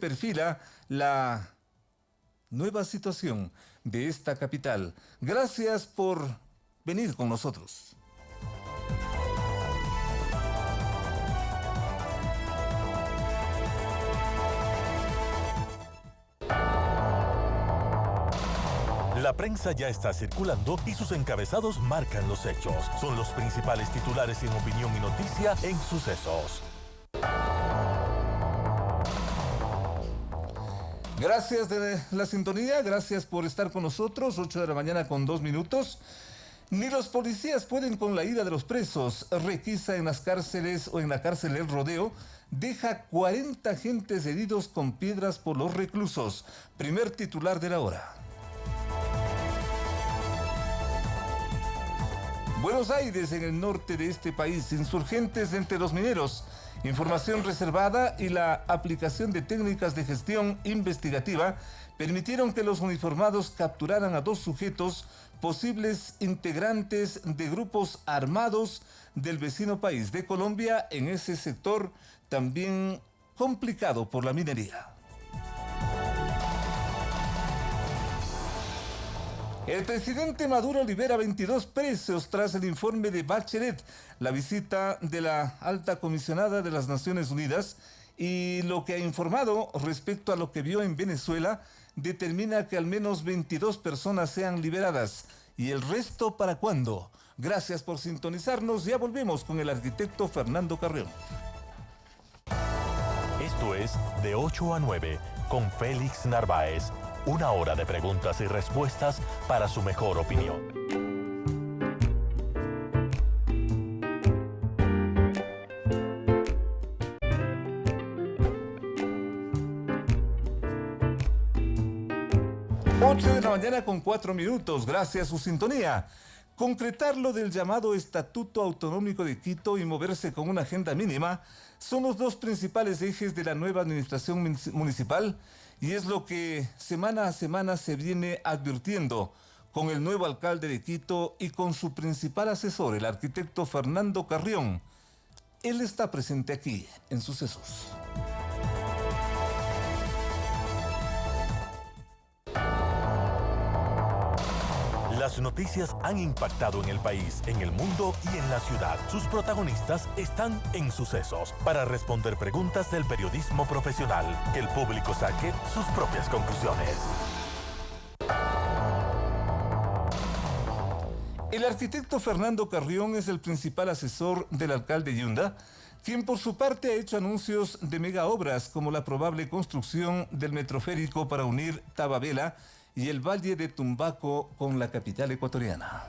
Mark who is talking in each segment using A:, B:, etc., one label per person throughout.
A: perfila la nueva situación de esta capital. Gracias por venir con nosotros.
B: La prensa ya está circulando y sus encabezados marcan los hechos. Son los principales titulares en opinión y noticia en Sucesos.
A: Gracias de la sintonía, gracias por estar con nosotros. 8 de la mañana con 2 minutos. Ni los policías pueden con la ira de los presos. Requisa en las cárceles o en la cárcel El Rodeo deja 40 agentes heridos con piedras por los reclusos. Primer titular de la hora. Buenos Aires, en el norte de este país, insurgentes entre los mineros, información reservada y la aplicación de técnicas de gestión investigativa permitieron que los uniformados capturaran a 2 sujetos, posibles integrantes de grupos armados del vecino país de Colombia, en ese sector también complicado por la minería. El presidente Maduro libera 22 presos tras el informe de Bachelet, la visita de la alta comisionada de las Naciones Unidas, y lo que ha informado respecto a lo que vio en Venezuela determina que al menos 22 personas sean liberadas. ¿Y el resto para cuándo? Gracias por sintonizarnos. Ya volvemos con el arquitecto Fernando Carrión.
B: Esto es De 8 a 9 con Félix Narváez. Una hora de preguntas y respuestas para su mejor opinión.
A: Ocho de la mañana con 4 minutos. Gracias a su sintonía. Concretar lo del llamado Estatuto Autonómico de Quito y moverse con una agenda mínima son los 2 principales ejes de la nueva administración municipal, y es lo que semana a semana se viene advirtiendo con el nuevo alcalde de Quito y con su principal asesor, el arquitecto Fernando Carrión. Él está presente aquí en Sucesos.
B: Las noticias han impactado en el país, en el mundo y en la ciudad. Sus protagonistas están en Sucesos para responder preguntas del periodismo profesional. Que el público saque sus propias conclusiones.
A: El arquitecto Fernando Carrión es el principal asesor del alcalde Yunda, quien por su parte ha hecho anuncios de megaobras como la probable construcción del metroférico para unir Tababela y el Valle de Tumbaco con la capital ecuatoriana.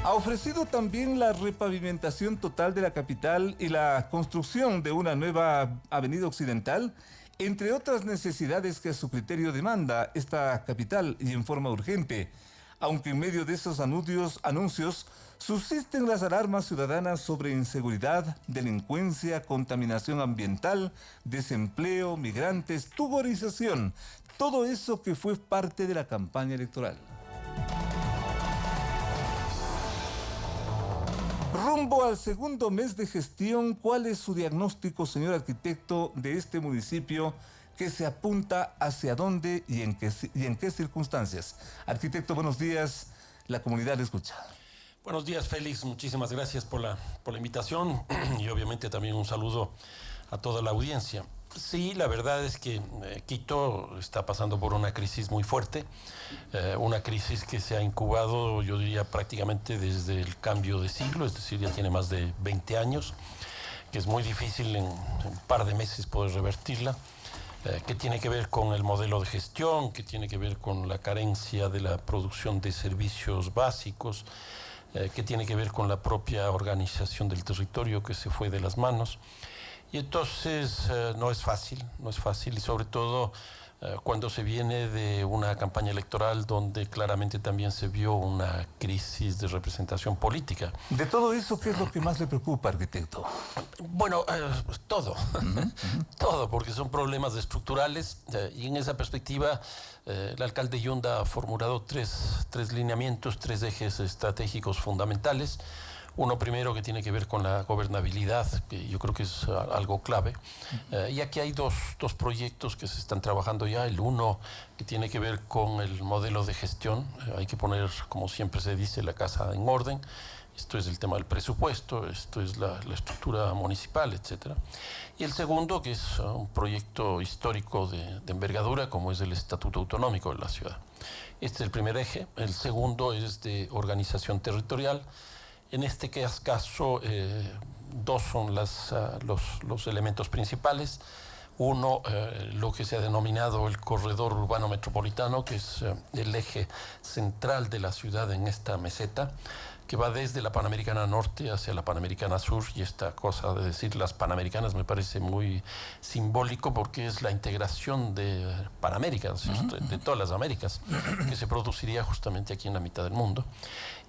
A: Ha ofrecido también la repavimentación total de la capital y la construcción de una nueva avenida occidental, entre otras necesidades que a su criterio demanda esta capital y en forma urgente, aunque en medio de esos anuncios subsisten las alarmas ciudadanas sobre inseguridad, delincuencia, contaminación ambiental, desempleo, migrantes, tugorización, todo eso que fue parte de la campaña electoral. Rumbo al segundo mes de gestión, ¿cuál es su diagnóstico, señor arquitecto, de este municipio que se apunta hacia dónde y en qué circunstancias? Arquitecto, buenos días, la comunidad le escucha.
C: Buenos días, Félix, muchísimas gracias por la invitación y obviamente también un saludo a toda la audiencia. Sí, la verdad es que Quito está pasando por una crisis muy fuerte, una crisis que se ha incubado, yo diría, prácticamente desde el cambio de siglo, es decir, ya tiene más de 20 años, que es muy difícil en un par de meses poder revertirla, que tiene que ver con el modelo de gestión, que tiene que ver con la carencia de la producción de servicios básicos, que tiene que ver con la propia organización del territorio que se fue de las manos. Y entonces no es fácil y sobre todo cuando se viene de una campaña electoral donde claramente también se vio una crisis de representación política.
A: De todo eso, ¿qué es lo que más le preocupa, arquitecto?
C: Bueno, todo, todo, porque son problemas estructurales y en esa perspectiva el alcalde Yunda ha formulado tres lineamientos, 3 ejes estratégicos fundamentales. Uno primero que tiene que ver con la gobernabilidad, que yo creo que es algo clave. Y aquí hay dos proyectos que se están trabajando ya. El uno que tiene que ver con el modelo de gestión. Hay que poner, como siempre se dice, la casa en orden. Esto es el tema del presupuesto, esto es la estructura municipal, etc. Y el segundo, que es un proyecto histórico de envergadura, como es el Estatuto Autonómico de la ciudad. Este es el primer eje. El segundo es de organización territorial. En este caso, dos son los elementos principales. Uno, lo que se ha denominado el corredor urbano metropolitano, que es el eje central de la ciudad en esta meseta, que va desde la Panamericana Norte hacia la Panamericana Sur, y esta cosa de decir las Panamericanas me parece muy simbólico porque es la integración de Panamérica, de todas las Américas, que se produciría justamente aquí en la mitad del mundo.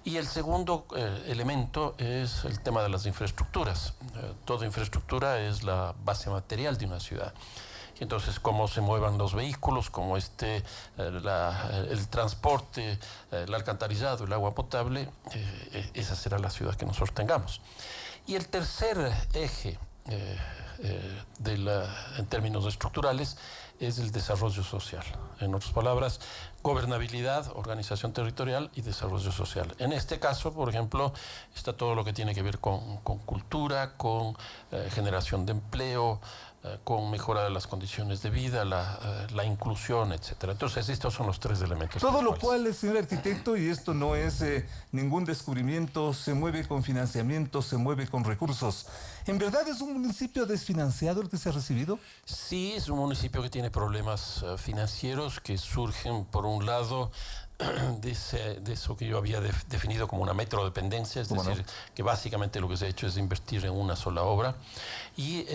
C: Y el segundo elemento es el tema de las infraestructuras. Toda infraestructura es la base material de una ciudad. Entonces, cómo se muevan los vehículos, cómo esté el transporte, el alcantarillado, el agua potable, esa será la ciudad que nosotros tengamos. Y el tercer eje, en términos estructurales, es el desarrollo social. En otras palabras, gobernabilidad, organización territorial y desarrollo social. En este caso, por ejemplo, está todo lo que tiene que ver con cultura, con generación de empleo, con mejora de las condiciones de vida, la inclusión, etc. Entonces, estos son los tres elementos.
A: Todo lo cual, señor arquitecto, y esto no es ningún descubrimiento, se mueve con financiamiento, se mueve con recursos. ¿En verdad es un municipio desfinanciado el que se ha recibido?
C: Sí, es un municipio que tiene problemas financieros que surgen, por un lado, de eso que yo había definido como una metrodependencia, es decir, que básicamente lo que se ha hecho es invertir en una sola obra, y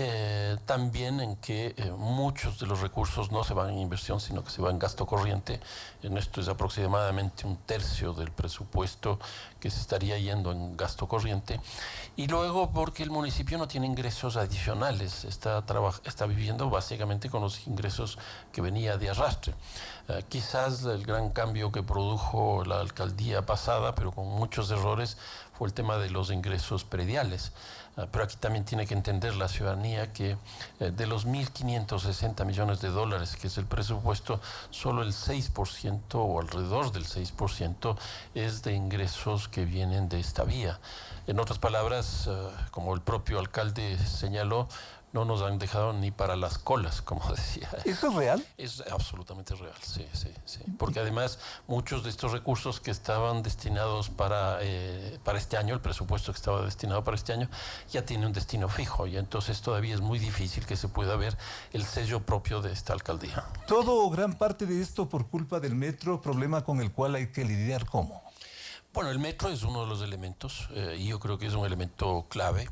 C: también en que muchos de los recursos no se van en inversión, sino que se van en gasto corriente. En esto es aproximadamente un tercio del presupuesto que se estaría yendo en gasto corriente. Y luego porque el municipio no tiene ingresos adicionales, está viviendo básicamente con los ingresos que venía de arrastre. Quizás el gran cambio que produjo la alcaldía pasada, pero con muchos errores, fue el tema de los ingresos prediales. Pero aquí también tiene que entender la ciudadanía que de los 1.560 millones de dólares, que es el presupuesto, solo el 6% o alrededor del 6% es de ingresos que vienen de esta vía. En otras palabras, como el propio alcalde señaló, no nos han dejado ni para las colas, como decía.
A: ¿Eso es real?
C: Es absolutamente real, sí. Porque además muchos de estos recursos que estaban destinados para este año, el presupuesto que estaba destinado para este año, ya tiene un destino fijo, y entonces todavía es muy difícil que se pueda ver el sello propio de esta alcaldía.
A: ¿Todo o gran parte de esto por culpa del metro, problema con el cual hay que lidiar cómo?
C: Bueno, el metro es uno de los elementos, y yo creo que es un elemento clave.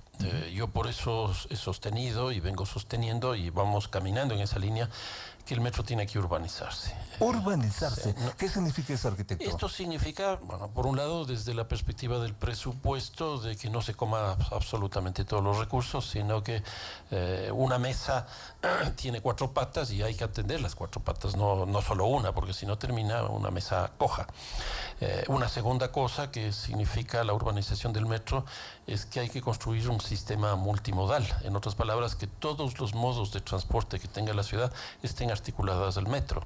C: Yo por eso he sostenido y vengo sosteniendo, y vamos caminando en esa línea, que el metro tiene que urbanizarse.
A: ¿Urbanizarse? ¿Qué significa eso, arquitecto?
C: Esto significa, bueno, por un lado, desde la perspectiva del presupuesto, de que no se coma absolutamente todos los recursos, sino que una mesa tiene 4 patas y hay que atender las 4 patas, no solo una, porque si no termina una mesa coja. Una segunda cosa que significa la urbanización del metro es que hay que construir un sistema multimodal. En otras palabras, que todos los modos de transporte que tenga la ciudad estén articuladas al metro.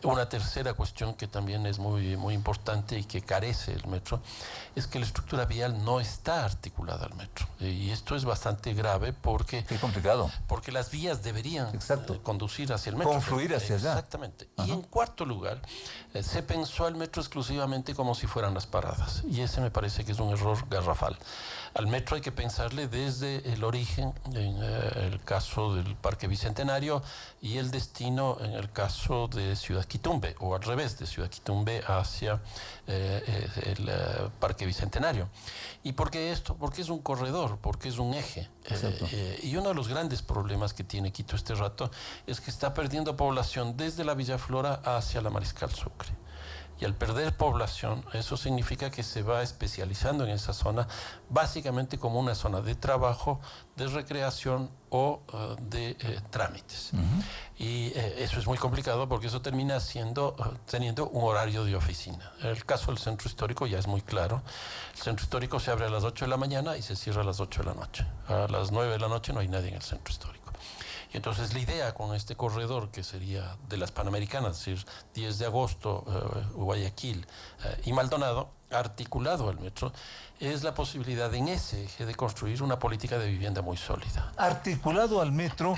C: Una tercera cuestión que también es muy, muy importante y que carece el metro es que la estructura vial no está articulada al metro. Y esto es bastante grave porque...
A: Qué complicado.
C: Porque las vías deberían conducir hacia el metro.
A: Confluir hacia allá.
C: Exactamente.
A: Ajá.
C: Y en cuarto lugar, se pensó al metro exclusivamente como si fueran las paradas. Y ese me parece que es un error garrafal. Al metro hay que pensarle desde el origen, en el caso del Parque Bicentenario, y el destino en el caso de Ciudad Quitumbe, o al revés, de Ciudad Quitumbe hacia el Parque Bicentenario. ¿Y por qué esto? Porque es un corredor, porque es un eje. Y uno de los grandes problemas que tiene Quito este rato es que está perdiendo población desde la Villa Flora hacia la Mariscal Sucre. Y al perder población, eso significa que se va especializando en esa zona, básicamente como una zona de trabajo, de recreación o de trámites. Y eso es muy complicado porque eso termina teniendo un horario de oficina. El caso del centro histórico ya es muy claro. El centro histórico se abre a las 8 de la mañana y se cierra a las 8 de la noche. A las 9 de la noche no hay nadie en el centro histórico. Y entonces la idea con este corredor, que sería de las Panamericanas, es decir, 10 de agosto, Guayaquil y Maldonado, articulado al metro, es la posibilidad en ese eje de construir una política de vivienda muy sólida.
A: Articulado al metro,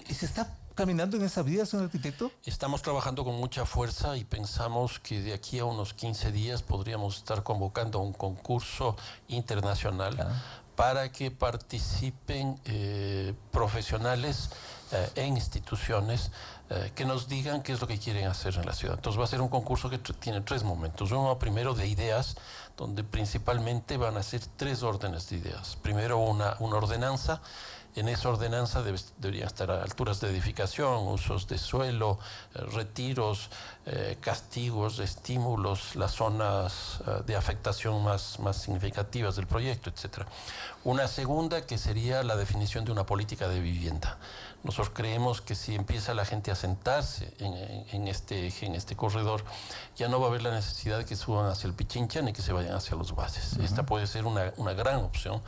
A: ¿y se está caminando en esa vía, señor arquitecto?
C: Estamos trabajando con mucha fuerza y pensamos que de aquí a unos 15 días podríamos estar convocando un concurso internacional para que participen profesionales e instituciones que nos digan qué es lo que quieren hacer en la ciudad. Entonces va a ser un concurso que tiene 3 momentos. Uno primero de ideas, donde principalmente van a ser 3 órdenes de ideas. Primero una ordenanza. En esa ordenanza deberían estar alturas de edificación, usos de suelo, retiros, castigos, estímulos, las zonas de afectación más significativas del proyecto, etc. Una segunda que sería la definición de una política de vivienda. Nosotros creemos que si empieza la gente a sentarse en este eje, en este corredor, ya no va a haber la necesidad de que suban hacia el Pichincha ni que se vayan hacia los bases. Esta puede ser una gran opción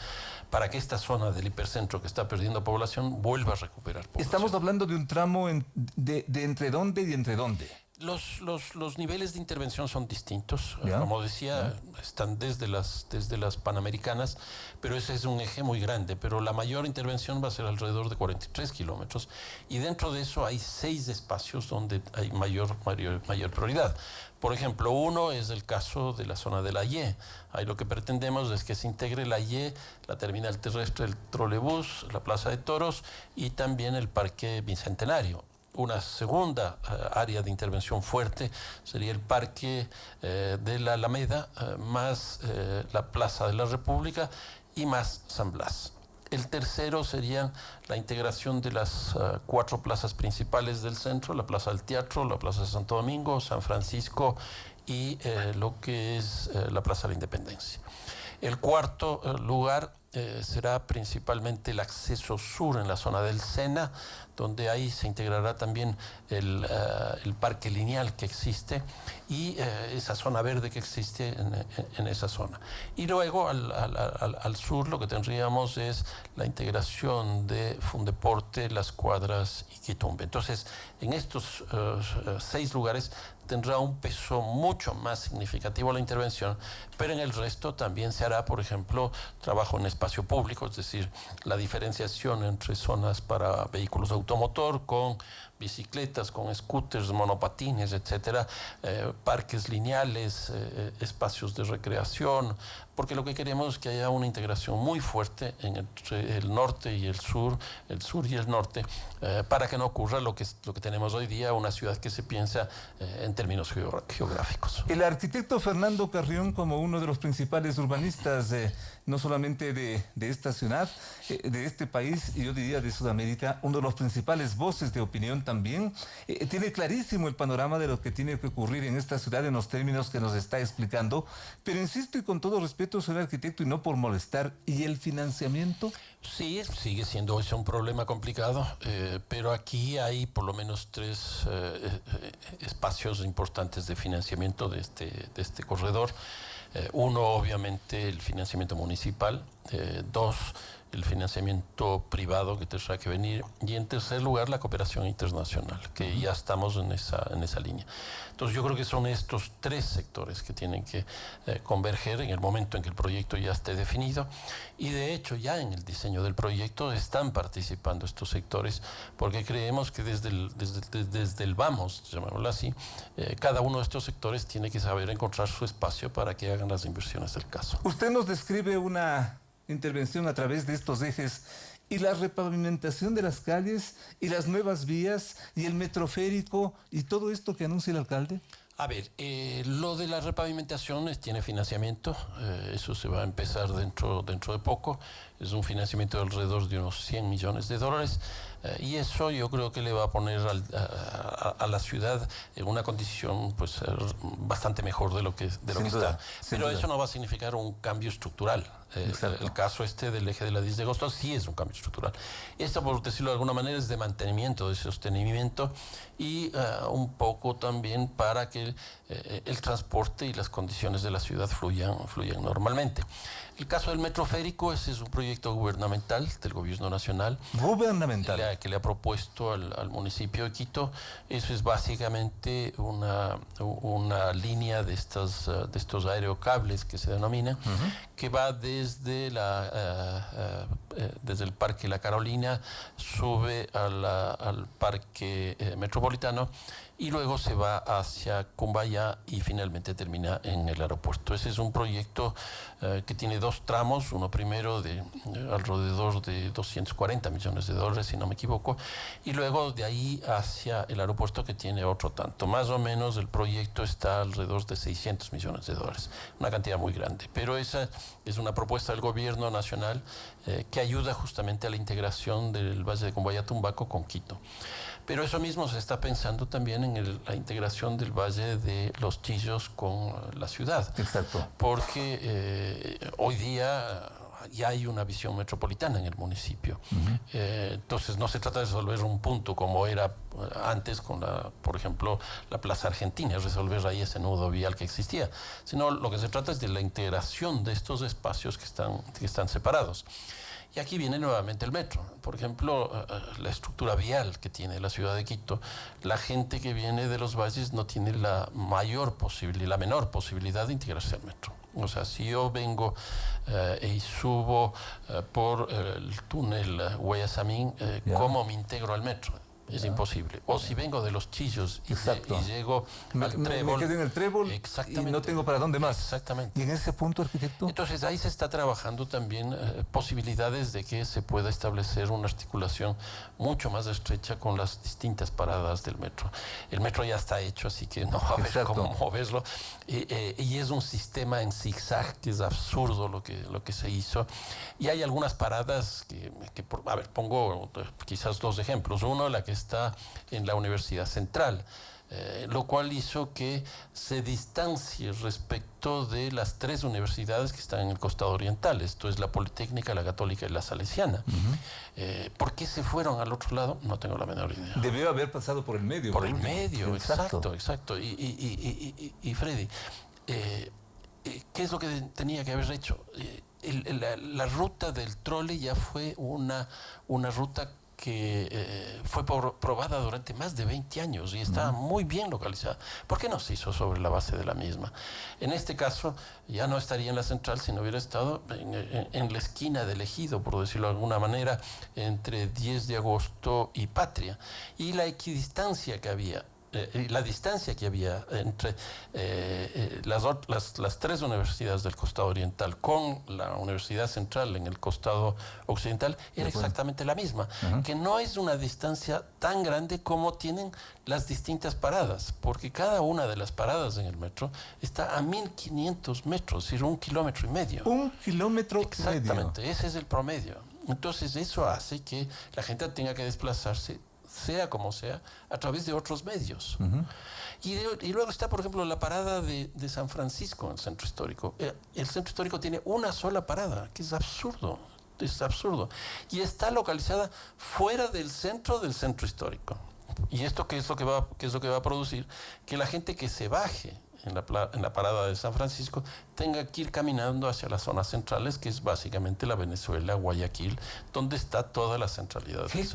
C: para que esta zona del hipercentro que está perdiendo población vuelva a recuperar población.
A: Estamos hablando de un tramo de entre dónde y entre dónde.
C: Los niveles de intervención son distintos. Como decía, están desde las Panamericanas, pero ese es un eje muy grande. Pero la mayor intervención va a ser alrededor de 43 kilómetros. Y dentro de eso hay 6 espacios donde hay mayor prioridad. Por ejemplo, uno es el caso de la zona de la Y. Ahí lo que pretendemos es que se integre la Y, la terminal terrestre, el trolebús, la Plaza de Toros y también el Parque Bicentenario. Una segunda área de intervención fuerte sería el Parque de la Alameda, más la Plaza de la República y más San Blas. El tercero sería la integración de las 4 plazas principales del centro, la Plaza del Teatro, la Plaza de Santo Domingo, San Francisco y lo que es la Plaza de la Independencia. El cuarto lugar será principalmente el acceso sur en la zona del Sena, donde ahí se integrará también el parque lineal que existe y esa zona verde que existe en esa zona. Y luego al sur lo que tendríamos es la integración de Fundeporte, Las Cuadras y Quitumbe. Entonces, en estos 6 lugares tendrá un peso mucho más significativo la intervención, pero en el resto también se hará, por ejemplo, trabajo en espacio público, es decir, la diferenciación entre zonas para vehículos automotor con bicicletas, con scooters, monopatines, etcétera, parques lineales, espacios de recreación, porque lo que queremos es que haya una integración muy fuerte entre el norte y el sur y el norte, para que no ocurra lo que tenemos hoy día, una ciudad que se piensa en términos geográficos.
A: El arquitecto Fernando Carrión, como uno de los principales urbanistas, no solamente de esta ciudad, de este país, y yo diría de Sudamérica, uno de los principales voces de opinión también, tiene clarísimo el panorama de lo que tiene que ocurrir en esta ciudad en los términos que nos está explicando, pero insisto y con todo respeto, señor arquitecto, y no por molestar, ¿y el financiamiento?
C: Sí, sigue siendo ese un problema complicado, pero aquí hay por lo menos 3 espacios importantes de financiamiento de este corredor. Uno, obviamente, el financiamiento municipal. 2, el financiamiento privado que tendrá que venir. Y en tercer lugar, la cooperación internacional, que ya estamos en esa línea. Entonces, yo creo que son estos 3 sectores que tienen que converger en el momento en que el proyecto ya esté definido. Y de hecho, ya en el diseño del proyecto están participando estos sectores, porque creemos que desde el vamos, llamémoslo así, cada uno de estos sectores tiene que saber encontrar su espacio para que hagan las inversiones del caso.
A: Usted nos describe una intervención a través de estos ejes y la repavimentación de las calles y las nuevas vías y el metroférico y todo esto que anuncia el alcalde.
C: A ver, lo de la repavimentación tiene financiamiento, eso se va a empezar dentro de poco. es un financiamiento de alrededor de unos 100 millones de dólares. Y eso yo creo que le va a poner a la ciudad en una condición pues bastante mejor de lo que está. Pero eso no va a significar un cambio estructural. El caso del eje de la 10 de agosto sí es un cambio estructural. Esto, por decirlo de alguna manera, es de mantenimiento, de sostenimiento y un poco también para que el transporte y las condiciones de la ciudad fluyan normalmente. El caso del metro férico, ese es un proyecto gubernamental del gobierno nacional.
A: Gubernamental.
C: Que le ha propuesto al municipio de Quito. Eso es básicamente una línea de estos aerocables que se denominan, que va desde el Parque La Carolina, sube al Parque Metropolitano y luego se va hacia Cumbaya y finalmente termina en el aeropuerto. Ese es un proyecto que tiene dos tramos, uno primero de alrededor de 240 millones de dólares, si no me equivoco, y luego de ahí hacia el aeropuerto que tiene otro tanto. Más o menos el proyecto está alrededor de 600 millones de dólares, una cantidad muy grande, pero esa es una propuesta del gobierno nacional que ayuda justamente a la integración del Valle de Cumbaya-Tumbaco con Quito. Pero eso mismo se está pensando también en la integración del Valle de los Chillos con la ciudad.
A: Exacto.
C: Porque hoy día ya hay una visión metropolitana en el municipio. Entonces no se trata de resolver un punto como era antes con por ejemplo, la Plaza Argentina, resolver ahí ese nudo vial que existía, sino lo que se trata es de la integración de estos espacios que están separados. Y aquí viene nuevamente el metro. Por ejemplo, la estructura vial que tiene la ciudad de Quito, la gente que viene de los valles no tiene la menor posibilidad de integrarse al metro. O sea, si yo vengo y subo por el túnel Guayasamín, ¿cómo me integro al metro? Es imposible. O si vengo de los Chillos y llego al Trébol.
A: Me quedo en el Trébol y no tengo para dónde más.
C: Exactamente.
A: ¿Y en ese punto, arquitecto?
C: Entonces ahí se está trabajando también posibilidades de que se pueda establecer una articulación mucho más estrecha con las distintas paradas del metro. El metro ya está hecho, así que no va a haber cómo moverlo. Y es un sistema en zigzag que es absurdo lo que se hizo. Y hay algunas paradas pongo quizás dos ejemplos. Uno, la que está en la Universidad Central, lo cual hizo que se distancie respecto de las tres universidades que están en el costado oriental. Esto es la Politécnica, la Católica y la Salesiana. ¿Por qué se fueron al otro lado? No tengo la menor idea.
A: Debió haber pasado por el medio.
C: Por el medio, exacto. Y Freddy, ¿qué es lo que tenía que haber hecho? La ruta del trole ya fue una ruta que fue probada durante más de 20 años y está muy bien localizada. ¿Por qué no se hizo sobre la base de la misma? En este caso, ya no estaría en la central si no hubiera estado en la esquina del Ejido, por decirlo de alguna manera, entre 10 de agosto y Patria. Y la equidistancia que había, la distancia que había entre las tres universidades del costado oriental con la Universidad Central en el costado occidental era exactamente la misma, que no es una distancia tan grande como tienen las distintas paradas, porque cada una de las paradas en el metro está a 1.500 metros, es decir, 1,5 kilómetros.
A: 1 kilómetro y medio.
C: Exactamente, ese es el promedio. Entonces eso hace que la gente tenga que desplazarse, sea como sea, a través de otros medios. Y luego está, por ejemplo, la parada de San Francisco en el centro histórico. El centro histórico tiene una sola parada, que es absurdo. Y está localizada fuera del centro histórico. ¿Y esto qué es lo que va a producir? Que la gente que se baje en la parada de San Francisco tenga que ir caminando hacia las zonas centrales, que es básicamente la Venezuela, Guayaquil, donde está toda la centralidad.
A: Qué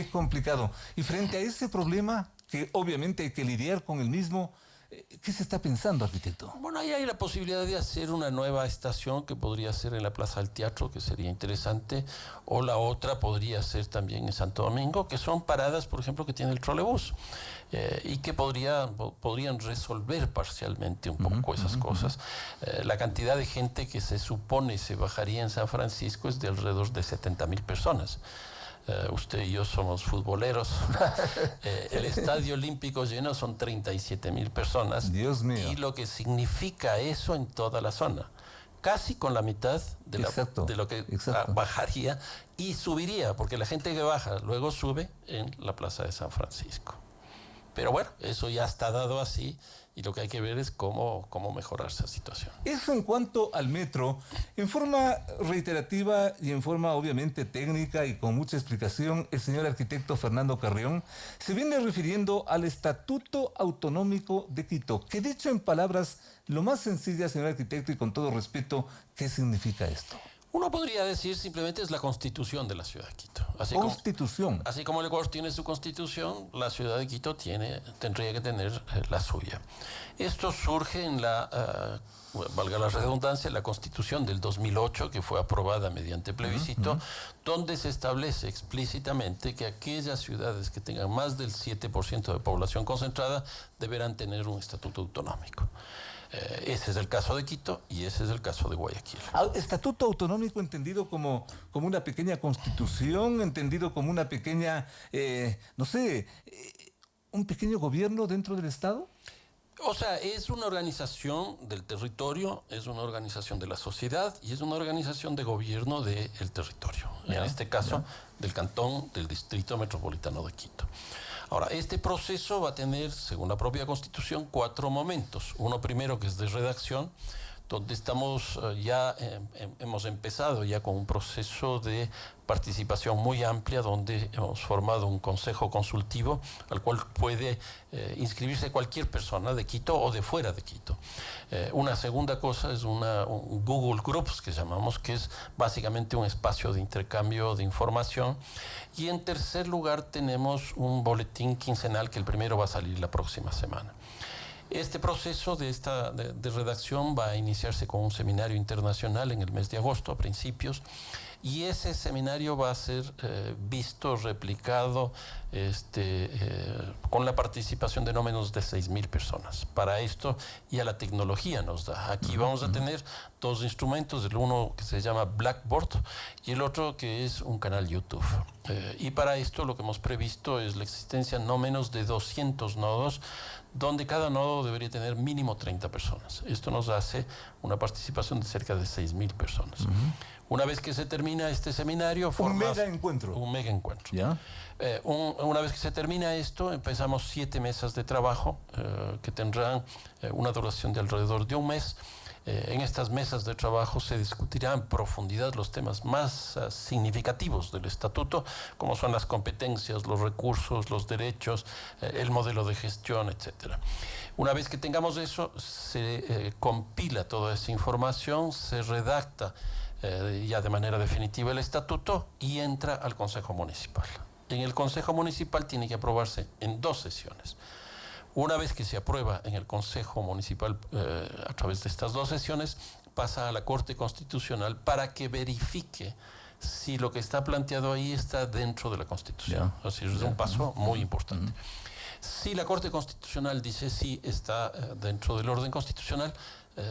A: complicado. Y frente a ese problema, que obviamente hay que lidiar con el mismo, ¿qué se está pensando, arquitecto?
C: Bueno, ahí hay la posibilidad de hacer una nueva estación que podría ser en la Plaza del Teatro, que sería interesante, o la otra podría ser también en Santo Domingo, que son paradas, por ejemplo, que tiene el trolebús, y que podrían resolver parcialmente un poco esas cosas. La cantidad de gente que se supone se bajaría en San Francisco es de alrededor de 70,000 personas. Usted y yo somos futboleros. El Estadio Olímpico lleno son 37,000 personas.
A: Dios mío.
C: Y lo que significa eso en toda la zona. casi con la mitad de lo que bajaría y subiría, porque la gente que baja luego sube en la Plaza de San Francisco. Pero bueno, eso ya está dado así y lo que hay que ver es cómo mejorar esa situación.
A: Eso en cuanto al metro, en forma reiterativa y en forma obviamente técnica y con mucha explicación, el señor arquitecto Fernando Carrión se viene refiriendo al Estatuto Autonómico de Quito, que dicho en palabras lo más sencillas, señor arquitecto, y con todo respeto, ¿qué significa esto?
C: Uno podría decir simplemente es la Constitución de la ciudad de Quito.
A: Constitución.
C: Así como el Ecuador tiene su Constitución, la ciudad de Quito tendría que tener la suya. Esto surge en valga la redundancia, la Constitución del 2008, que fue aprobada mediante plebiscito, donde se establece explícitamente que aquellas ciudades que tengan más del 7% de población concentrada deberán tener un estatuto autonómico. Ese es el caso de Quito y ese es el caso de Guayaquil.
A: ¿Estatuto autonómico entendido como una pequeña constitución, entendido como una pequeña, un pequeño gobierno dentro del Estado?
C: O sea, es una organización del territorio, es una organización de la sociedad y es una organización de gobierno del territorio. En este caso, del cantón del Distrito Metropolitano de Quito. Ahora, este proceso va a tener, según la propia Constitución, 4 momentos. Uno primero que es de redacción, donde estamos hemos empezado ya con un proceso de participación muy amplia, donde hemos formado un consejo consultivo al cual puede inscribirse cualquier persona de Quito o de fuera de Quito. Una segunda cosa es un Google Groups, que llamamos, que es básicamente un espacio de intercambio de información. Y en tercer lugar tenemos un boletín quincenal, que el primero va a salir la próxima semana. Este proceso de redacción va a iniciarse con un seminario internacional en el mes de agosto, a principios, y ese seminario va a ser visto, replicado, con la participación de no menos de 6.000 personas. Para esto ya la tecnología nos da. Aquí vamos a tener 2 instrumentos, el uno que se llama Blackboard y el otro que es un canal YouTube. Y para esto lo que hemos previsto es la existencia no menos de 200 nodos, donde cada nodo debería tener mínimo 30 personas. Esto nos hace una participación de cerca de 6.000 personas. Una vez que se termina este seminario...
A: Un mega encuentro.
C: Un mega encuentro.
A: ¿Ya?
C: Una vez que se termina esto, empezamos 7 mesas de trabajo que tendrán una duración de alrededor de un mes. En estas mesas de trabajo se discutirán en profundidad los temas más significativos del estatuto, como son las competencias, los recursos, los derechos, el modelo de gestión, etc. Una vez que tengamos eso, se compila toda esa información, se redacta ya de manera definitiva el estatuto y entra al Consejo Municipal. En el Consejo Municipal tiene que aprobarse en 2 sesiones. Una vez que se aprueba en el Consejo Municipal a través de estas 2 sesiones, pasa a la Corte Constitucional para que verifique si lo que está planteado ahí está dentro de la Constitución. Así es un paso muy importante. Si la Corte Constitucional dice sí está dentro del orden constitucional,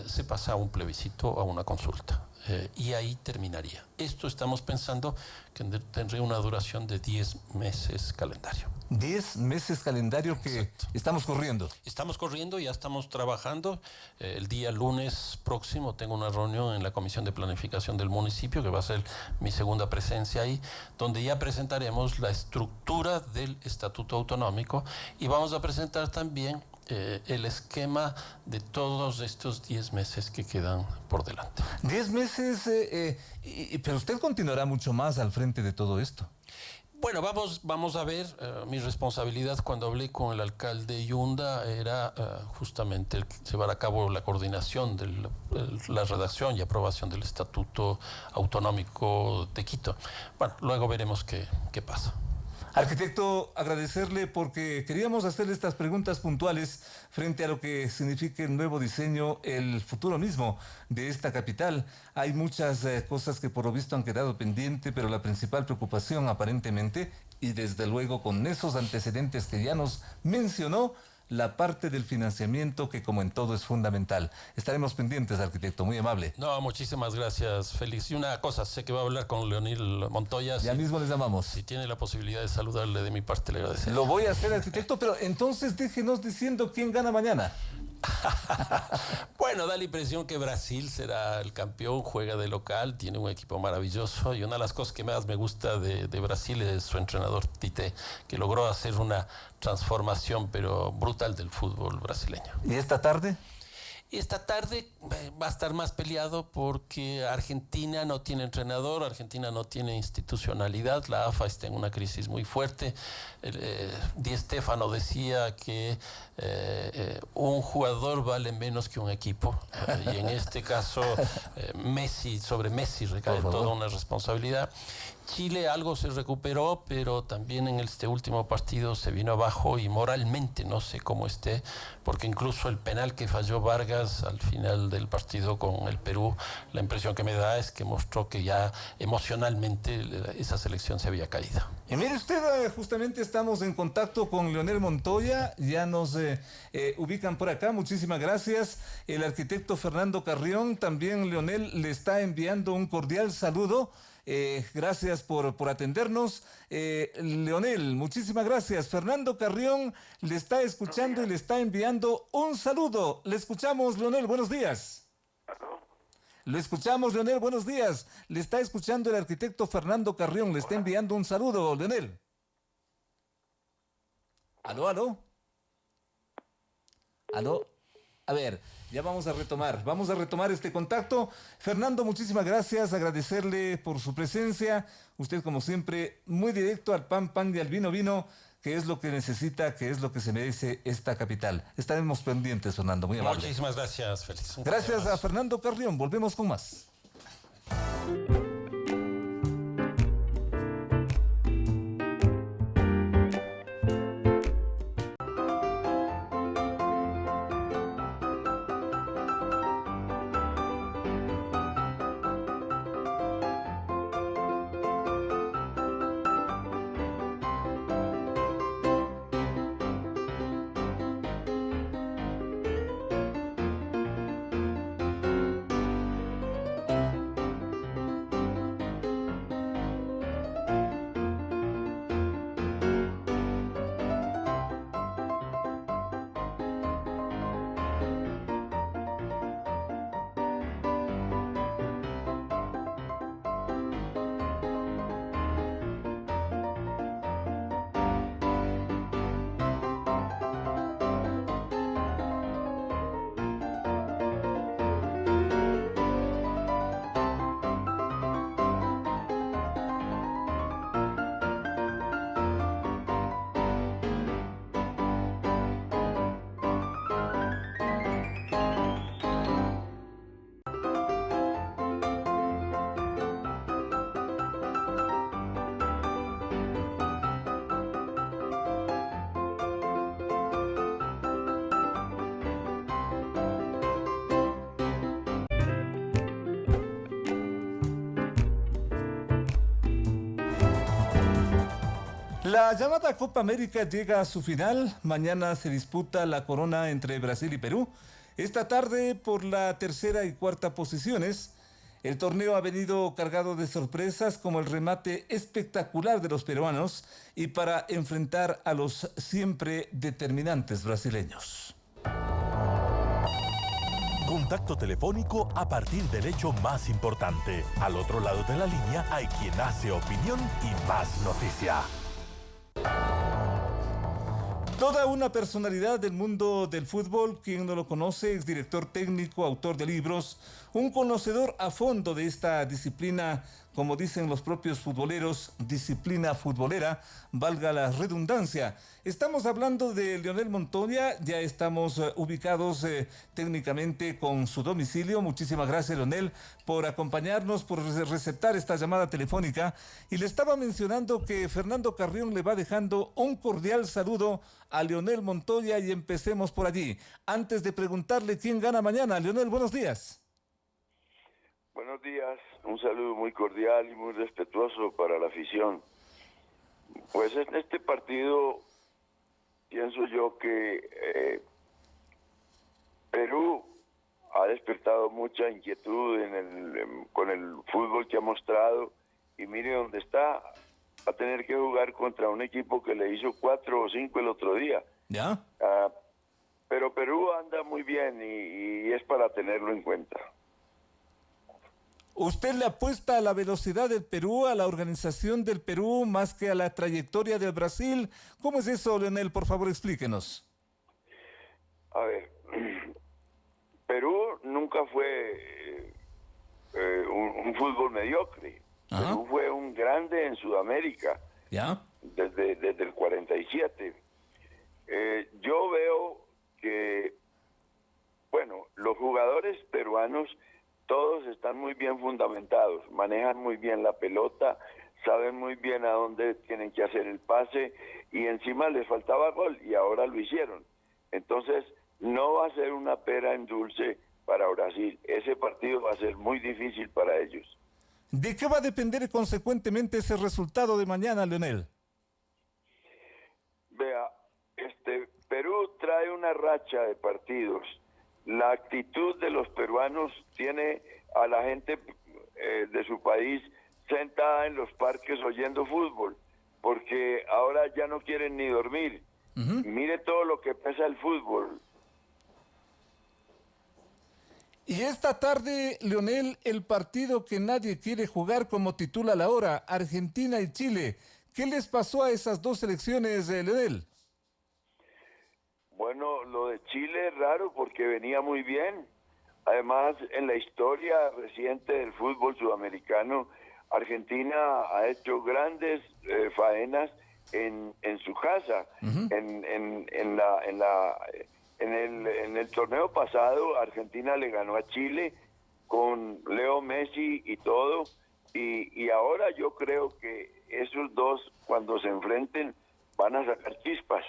C: se pasa a un plebiscito, a una consulta. Y ahí terminaría. Esto estamos pensando que tendría una duración de 10 meses calendario.
A: 10 meses calendario que
C: Exacto.
A: Estamos corriendo.
C: Estamos corriendo, ya estamos trabajando. El día lunes próximo tengo una reunión en la Comisión de Planificación del municipio, que va a ser mi segunda presencia ahí, donde ya presentaremos la estructura del Estatuto Autonómico y vamos a presentar también el esquema de todos estos 10 meses que quedan por delante.
A: 10 meses, pero usted continuará mucho más al frente de todo esto.
C: Bueno, vamos a ver. Mi responsabilidad cuando hablé con el alcalde Yunda era justamente llevar a cabo la coordinación de la redacción y aprobación del Estatuto Autonómico de Quito. Bueno, luego veremos qué pasa.
A: Arquitecto, agradecerle porque queríamos hacerle estas preguntas puntuales frente a lo que significa el nuevo diseño, el futuro mismo de esta capital. Hay muchas cosas que por lo visto han quedado pendientes, pero la principal preocupación aparentemente, y desde luego con esos antecedentes que ya nos mencionó, la parte del financiamiento que como en todo es fundamental. Estaremos pendientes, arquitecto, muy amable.
C: No, muchísimas gracias, Félix. Y una cosa, sé que va a hablar con Leonel Montoya.
A: Ya mismo les llamamos.
C: Si tiene la posibilidad de saludarle de mi parte, le agradecería.
A: Lo voy a hacer, arquitecto, pero entonces déjenos diciendo quién gana mañana.
C: Bueno, da la impresión que Brasil será el campeón, juega de local, tiene un equipo maravilloso y una de las cosas que más me gusta de Brasil es su entrenador Tite, que logró hacer una transformación pero brutal del fútbol brasileño.
A: ¿Y esta tarde?
C: Esta tarde va a estar más peleado porque Argentina no tiene entrenador, Argentina no tiene institucionalidad, la AFA está en una crisis muy fuerte. Di Stéfano decía que un jugador vale menos que un equipo y en este caso sobre Messi recae toda una responsabilidad. Chile algo se recuperó, pero también en este último partido se vino abajo y moralmente no sé cómo esté, porque incluso el penal que falló Vargas al final del partido con el Perú, la impresión que me da es que mostró que ya emocionalmente esa selección se había caído.
A: Y mire usted, justamente estamos en contacto con Leonel Montoya, ya nos ubican por acá, muchísimas gracias. El arquitecto Fernando Carrión, también Leonel le está enviando un cordial saludo. Gracias por atendernos. Leonel, muchísimas gracias. Fernando Carrión le está escuchando y le está enviando un saludo. Le escuchamos, Leonel, buenos días. Lo escuchamos, Leonel, buenos días. Le está escuchando el arquitecto Fernando Carrión, le está enviando un saludo, Leonel. ¿Aló, aló? ¿Aló? A ver, ya vamos a retomar este contacto. Fernando, muchísimas gracias, agradecerle por su presencia. Usted, como siempre, muy directo al pan, pan y al vino, vino, que es lo que necesita, que es lo que se merece esta capital. Estaremos pendientes, Fernando, muy amable.
C: Muchísimas gracias, Félix.
A: Gracias a Fernando Carrión, volvemos con más. La llamada Copa América llega a su final. Mañana se disputa la corona entre Brasil y Perú. Esta tarde, por la tercera y cuarta posiciones, el torneo ha venido cargado de sorpresas como el remate espectacular de los peruanos y para enfrentar a los siempre determinantes brasileños.
B: Contacto telefónico a partir del hecho más importante. Al otro lado de la línea hay quien hace opinión y más noticia.
A: Toda una personalidad del mundo del fútbol, quien no lo conoce, es director técnico, autor de libros, un conocedor a fondo de esta disciplina, como dicen los propios futboleros, disciplina futbolera, valga la redundancia. Estamos hablando de Leonel Montoya, ya estamos ubicados técnicamente con su domicilio. Muchísimas gracias, Leonel, por acompañarnos, por receptar esta llamada telefónica. Y le estaba mencionando que Fernando Carrión le va dejando un cordial saludo a Leonel Montoya y empecemos por allí. Antes de preguntarle quién gana mañana, Leonel, buenos días.
D: Buenos días, un saludo muy cordial y muy respetuoso para la afición. Pues en este partido pienso yo que Perú ha despertado mucha inquietud con el fútbol que ha mostrado y mire dónde está, va a tener que jugar contra un equipo que le hizo 4 o 5 el otro día.
A: ¿Ya?
D: pero Perú anda muy bien y es para tenerlo en cuenta.
A: ¿Usted le apuesta a la velocidad del Perú, a la organización del Perú, más que a la trayectoria del Brasil? ¿Cómo es eso, Leonel? Por favor, explíquenos.
D: A ver, Perú nunca fue un fútbol mediocre.
A: Ajá.
D: Perú fue un grande en Sudamérica
A: ¿Ya?
D: desde el 47. Yo veo que, bueno, los jugadores peruanos todos están muy bien fundamentados, manejan muy bien la pelota, saben muy bien a dónde tienen que hacer el pase y encima les faltaba gol y ahora lo hicieron. Entonces, no va a ser una pera en dulce para Brasil. Ese partido va a ser muy difícil para ellos.
A: ¿De qué va a depender consecuentemente ese resultado de mañana, Leonel?
D: Vea, Perú trae una racha de partidos. La actitud de los peruanos tiene a la gente de su país sentada en los parques oyendo fútbol, porque ahora ya no quieren ni dormir. Mire todo lo que pesa el fútbol.
A: Y esta tarde, Leonel, el partido que nadie quiere jugar, como titula la hora, Argentina y Chile. ¿Qué les pasó a esas dos selecciones, Leonel?
D: Bueno, lo de Chile es raro porque venía muy bien. Además, en la historia reciente del fútbol sudamericano, Argentina ha hecho grandes faenas en su casa. En el torneo pasado, Argentina le ganó a Chile con Leo Messi y todo. Y ahora yo creo que esos dos, cuando se enfrenten, van a sacar chispas.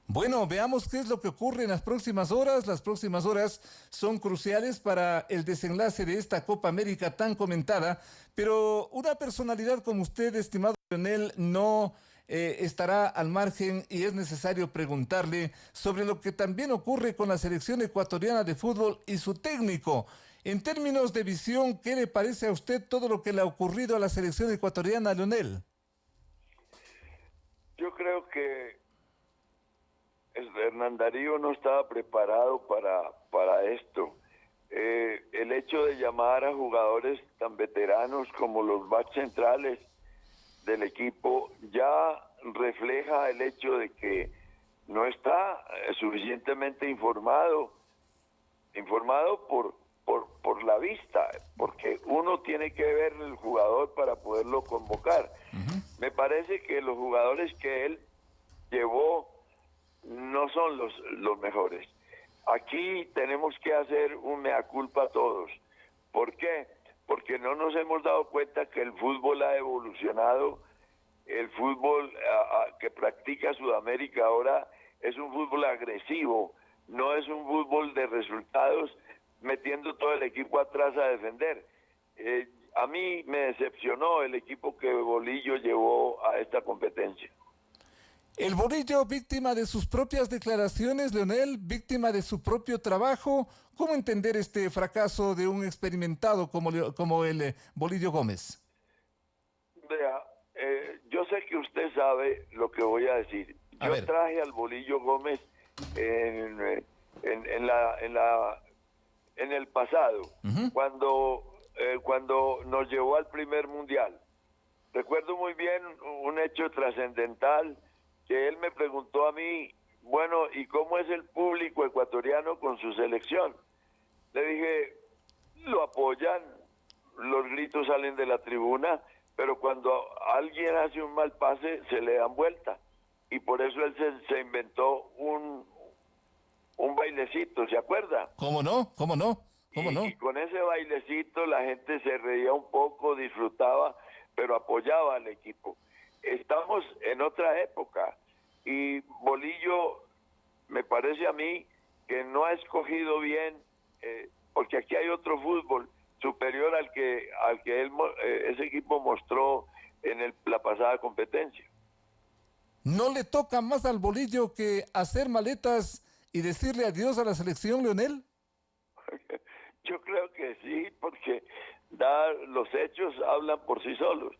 A: Bueno, veamos qué es lo que ocurre en las próximas horas. Las próximas horas son cruciales para el desenlace de esta Copa América tan comentada, pero una personalidad como usted, estimado Leonel, no estará al margen y es necesario preguntarle sobre lo que también ocurre con la selección ecuatoriana de fútbol y su técnico. En términos de visión, ¿qué le parece a usted todo lo que le ha ocurrido a la selección ecuatoriana, Leonel?
D: Yo creo que Hernán Darío no estaba preparado para esto. El hecho de llamar a jugadores tan veteranos como los backs centrales del equipo ya refleja el hecho de que no está suficientemente informado por la vista, porque uno tiene que ver el jugador para poderlo convocar. Me parece que los jugadores que él llevó no son los mejores. Aquí tenemos que hacer un mea culpa todos. ¿Por qué? Porque no nos hemos dado cuenta que el fútbol ha evolucionado. El fútbol que practica Sudamérica ahora es un fútbol agresivo, no es un fútbol de resultados metiendo todo el equipo atrás a defender. A mí me decepcionó el equipo que Bolillo llevó a esta competencia.
A: El Bolillo, víctima de sus propias declaraciones, Leonel, víctima de su propio trabajo. ¿Cómo entender este fracaso de un experimentado como el Bolillo Gómez?
D: Vea, yo sé que usted sabe lo que voy a decir. Yo traje al Bolillo Gómez en el pasado, cuando nos llevó al primer mundial. Recuerdo muy bien un hecho trascendental que él me preguntó a mí, bueno, ¿y cómo es el público ecuatoriano con su selección? Le dije, lo apoyan, los gritos salen de la tribuna, pero cuando alguien hace un mal pase se le dan vuelta. Y por eso él se inventó un bailecito, ¿se acuerda?
A: ¿Cómo no? ¿Cómo no? ¿Cómo no?
D: Y con ese bailecito la gente se reía un poco, disfrutaba, pero apoyaba al equipo. Estamos en otra época y Bolillo me parece a mí que no ha escogido bien, porque aquí hay otro fútbol superior al que ese equipo mostró en la pasada competencia.
A: ¿No le toca más al Bolillo que hacer maletas y decirle adiós a la selección, Leonel?
D: Yo creo que sí, porque los hechos hablan por sí solos.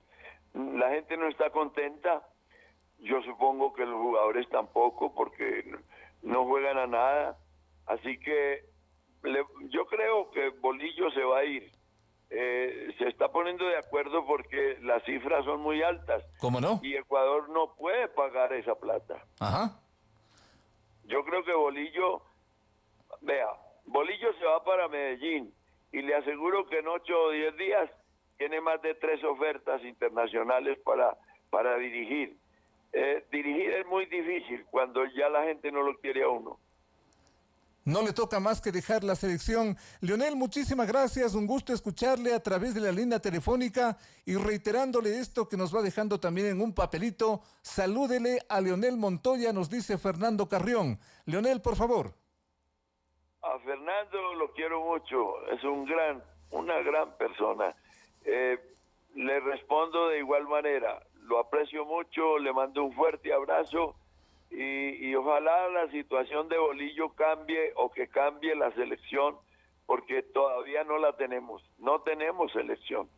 D: La gente no está contenta, yo supongo que los jugadores tampoco, porque no juegan a nada, así que yo creo que Bolillo se va a ir. Se está poniendo de acuerdo porque las cifras son muy altas.
A: ¿Cómo no?
D: Y Ecuador no puede pagar esa plata.
A: Ajá.
D: Yo creo que Bolillo se va para Medellín y le aseguro que en 8 o 10 días tiene más de 3 ofertas internacionales para dirigir. Dirigir es muy difícil cuando ya la gente no lo quiere a uno.
A: No le toca más que dejar la selección. Leonel, muchísimas gracias. Un gusto escucharle a través de la línea telefónica y reiterándole esto que nos va dejando también en un papelito. Salúdele a Leonel Montoya, nos dice Fernando Carrión. Leonel, por favor.
D: A Fernando lo quiero mucho. Es una gran persona. Le respondo de igual manera. Lo aprecio mucho, le mando un fuerte abrazo. Y ojalá la situación de Bolillo cambie o que cambie la selección, porque todavía no la tenemos, no tenemos selección.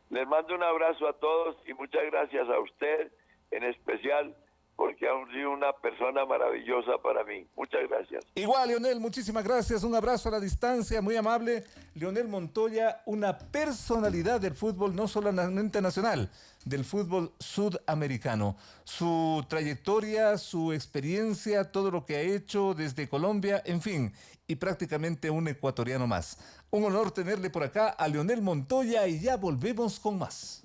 D: Les mando un abrazo a todos y muchas gracias a usted en especial, porque ha sido una persona maravillosa para mí. Muchas gracias.
A: Igual, Leonel, muchísimas gracias. Un abrazo a la distancia, muy amable. Leonel Montoya, una personalidad del fútbol, no solamente nacional, del fútbol sudamericano. Su trayectoria, su experiencia, todo lo que ha hecho desde Colombia, en fin, y prácticamente un ecuatoriano más. Un honor tenerle por acá a Leonel Montoya y ya volvemos con más.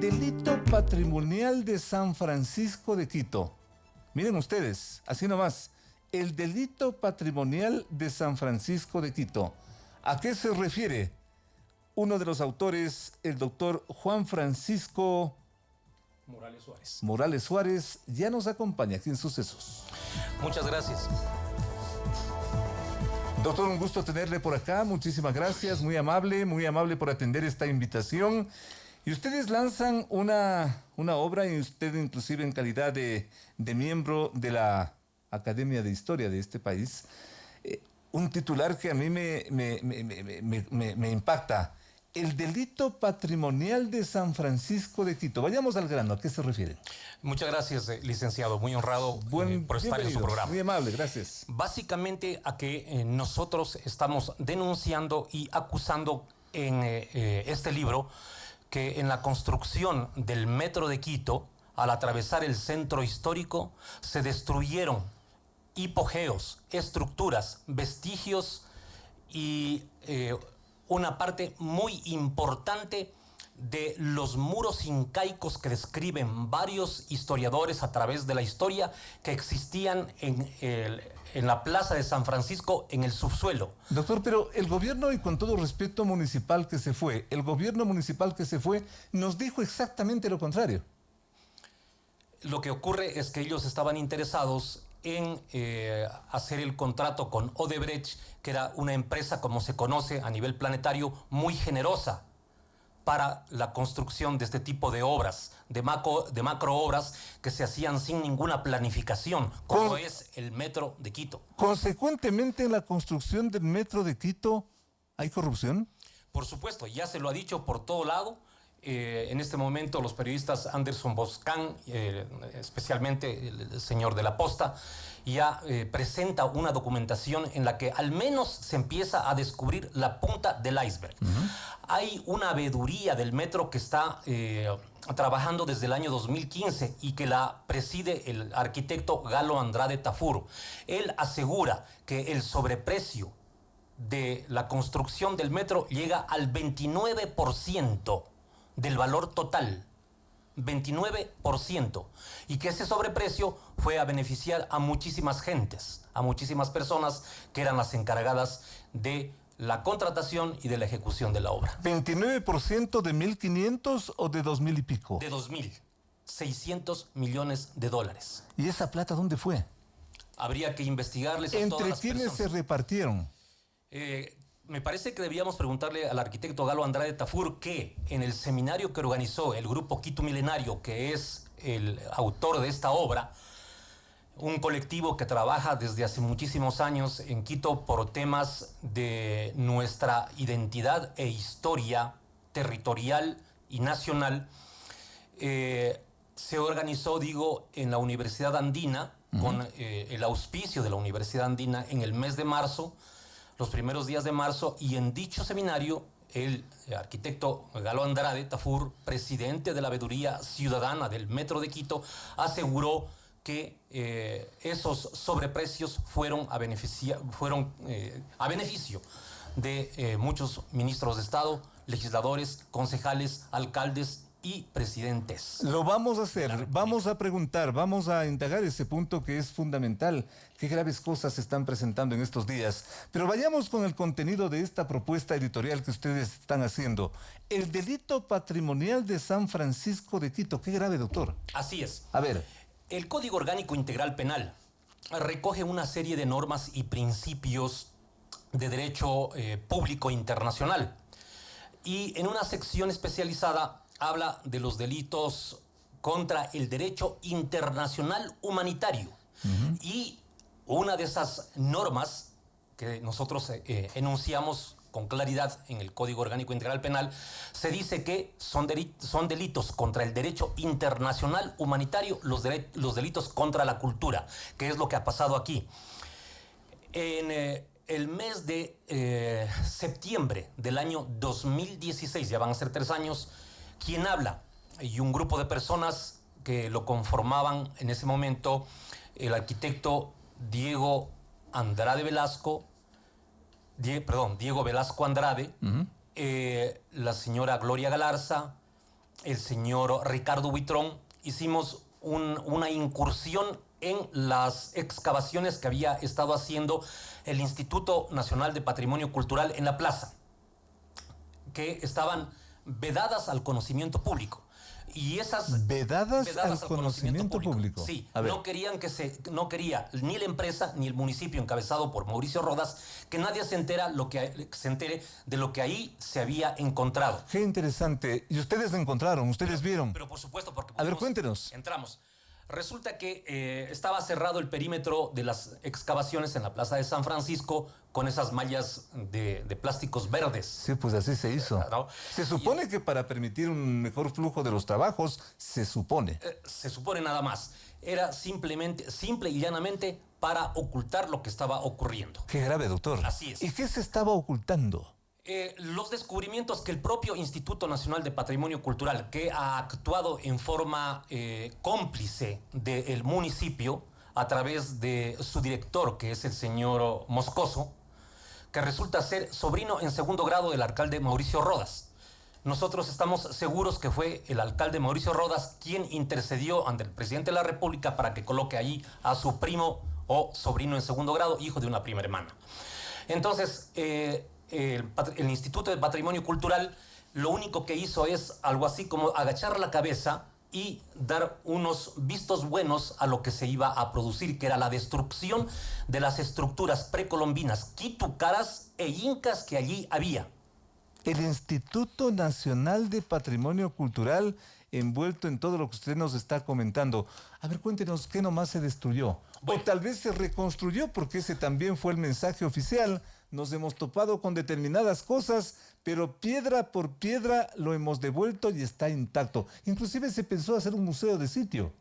A: Delito patrimonial de San Francisco de Quito. Miren ustedes, así nomás, el delito patrimonial de San Francisco de Quito. ¿A qué se refiere? Uno de los autores, el doctor Juan Francisco Morales Suárez, ya nos acompaña aquí en Sucesos.
E: Muchas gracias.
A: Doctor, un gusto tenerle por acá, muchísimas gracias, muy amable por atender esta invitación. Y ustedes lanzan una obra, y usted inclusive en calidad de miembro de la Academia de Historia de este país, un titular que a mí me impacta. El delito patrimonial de San Francisco de Quito. Vayamos al grano, ¿a qué se refiere?
E: Muchas gracias, licenciado. Muy honrado por estar en su programa.
A: Muy amable, gracias.
E: Básicamente a que nosotros estamos denunciando y acusando en este libro que en la construcción del metro de Quito, al atravesar el centro histórico, se destruyeron hipogeos, estructuras, vestigios y una parte muy importante de los muros incaicos que describen varios historiadores a través de la historia que existían en la plaza de San Francisco en el subsuelo.
A: Doctor, pero el gobierno, y con todo respeto municipal que se fue, el gobierno municipal que se fue nos dijo exactamente lo contrario.
E: Lo que ocurre es que ellos estaban interesados en hacer el contrato con Odebrecht, que era una empresa, como se conoce a nivel planetario, muy generosa para la construcción de este tipo de obras, de macro obras que se hacían sin ninguna planificación, como es el metro de Quito.
A: Consecuentemente, en la construcción del metro de Quito, ¿hay corrupción?
E: Por supuesto, ya se lo ha dicho por todo lado. En este momento los periodistas Anderson Boscan, especialmente el señor de la Posta, ya presenta una documentación en la que al menos se empieza a descubrir la punta del iceberg. Hay una veeduría del metro que está trabajando desde el año 2015 y que la preside el arquitecto Galo Andrade Tafur. Él asegura que el sobreprecio de la construcción del metro llega al 29% del valor total. 29%. Y que ese sobreprecio fue a beneficiar a muchísimas gentes, a muchísimas personas que eran las encargadas de la contratación y de la ejecución de la obra.
A: ¿29% de 1.500 o de 2.000 y pico?
E: De 2.600 millones de dólares.
A: ¿Y esa plata dónde fue?
E: Habría que investigarles a todas
A: ¿Entre
E: las
A: quiénes
E: personas.
A: se repartieron?
E: Me parece que debíamos preguntarle al arquitecto Galo Andrade Tafur que en el seminario que organizó el grupo Quito Milenario, que es el autor de esta obra, un colectivo que trabaja desde hace muchísimos años en Quito por temas de nuestra identidad e historia territorial y nacional, se organizó, en la Universidad Andina, con el auspicio de la Universidad Andina en el mes de marzo, los primeros días de marzo, y en dicho seminario el arquitecto Galo Andrade Tafur, presidente de la Veeduría Ciudadana del Metro de Quito, aseguró que esos sobreprecios fueron a beneficio de muchos ministros de Estado, legisladores, concejales, alcaldes y presidentes.
A: Lo vamos a hacer, vamos a preguntar, vamos a indagar ese punto que es fundamental. Qué graves cosas se están presentando en estos días. Pero vayamos con el contenido de esta propuesta editorial que ustedes están haciendo. El delito patrimonial de San Francisco de Quito. Qué grave, doctor.
E: Así es.
A: A ver.
E: El Código Orgánico Integral Penal recoge una serie de normas y principios de derecho público internacional. Y en una sección especializada habla de los delitos contra el derecho internacional humanitario. Y una de esas normas que nosotros enunciamos con claridad en el Código Orgánico Integral Penal, se dice que son delitos contra el derecho internacional humanitario, los delitos contra la cultura, que es lo que ha pasado aquí. En el mes de septiembre del año 2016, ya van a ser 3 años, quien habla y un grupo de personas que lo conformaban en ese momento, el arquitecto Diego Velasco Andrade, la señora Gloria Galarza, el señor Ricardo Buitrón, hicimos una incursión en las excavaciones que había estado haciendo el Instituto Nacional de Patrimonio Cultural en la plaza, que estaban vedadas al conocimiento público. Y esas
A: vedadas al conocimiento público.
E: Sí, no quería ni la empresa ni el municipio encabezado por Mauricio Rodas que nadie se entere de lo que ahí se había encontrado.
A: Qué interesante. ¿Y ustedes encontraron? ¿Ustedes vieron?
E: Pero por supuesto, porque
A: a ver, cuéntenos.
E: Entramos. Resulta que estaba cerrado el perímetro de las excavaciones en la Plaza de San Francisco con esas mallas de plásticos verdes.
A: Sí, pues así se hizo.
E: ¿No?
A: Se supone que para permitir un mejor flujo de los trabajos, se supone.
E: Se supone nada más. Era simple y llanamente para ocultar lo que estaba ocurriendo.
A: Qué grave, doctor.
E: Así es.
A: ¿Y qué se estaba ocultando?
E: Los descubrimientos que el propio Instituto Nacional de Patrimonio Cultural, que ha actuado en forma cómplice del municipio a través de su director, que es el señor Moscoso, que resulta ser sobrino en segundo grado del alcalde Mauricio Rodas. nosotros estamos seguros que fue el alcalde Mauricio Rodas quien intercedió ante el presidente de la República para que coloque allí a su primo o sobrino en segundo grado, hijo de una prima hermana. Entonces, el Instituto de Patrimonio Cultural lo único que hizo es algo así como agachar la cabeza y dar unos vistos buenos a lo que se iba a producir, que era la destrucción de las estructuras precolombinas, quitucaras e incas que allí había.
A: El Instituto Nacional de Patrimonio Cultural envuelto en todo lo que usted nos está comentando. A ver, cuéntenos qué nomás se destruyó. Bueno. O tal vez se reconstruyó, porque ese también fue el mensaje oficial. Nos hemos topado con determinadas cosas, pero piedra por piedra lo hemos devuelto y está intacto. Inclusive se pensó hacer un museo de sitio.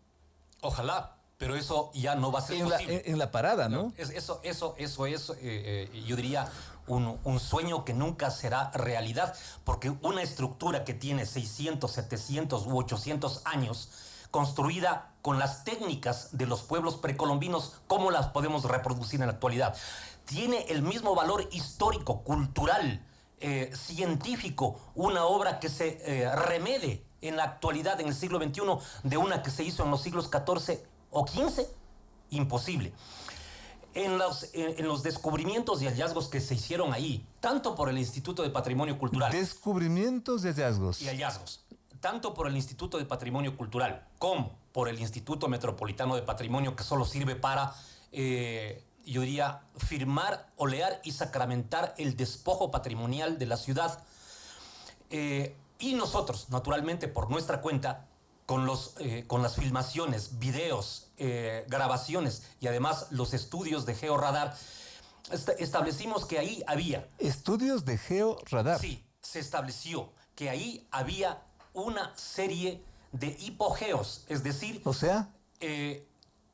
E: Ojalá, pero eso ya no va a ser posible.
A: En la parada, ¿no?
E: Eso es, yo diría, un sueño que nunca será realidad, porque una estructura que tiene 600, 700 u 800 años, construida con las técnicas de los pueblos precolombinos, ¿cómo las podemos reproducir en la actualidad? Tiene el mismo valor histórico, cultural, científico, una obra que se remede en la actualidad, en el siglo XXI, de una que se hizo en los siglos XIV o XV, imposible. En los descubrimientos y hallazgos que se hicieron ahí, tanto por el Instituto de Patrimonio Cultural...
A: Descubrimientos y hallazgos.
E: Y hallazgos. Tanto por el Instituto de Patrimonio Cultural como por el Instituto Metropolitano de Patrimonio, que solo sirve para, yo diría, firmar, olear y sacramentar el despojo patrimonial de la ciudad. Y nosotros, naturalmente, por nuestra cuenta, con las filmaciones, videos, grabaciones y además los estudios de georradar, establecimos que ahí había...
A: ¿Estudios de georradar?
E: Sí, se estableció que ahí había una serie de hipogeos, es decir...
A: O sea...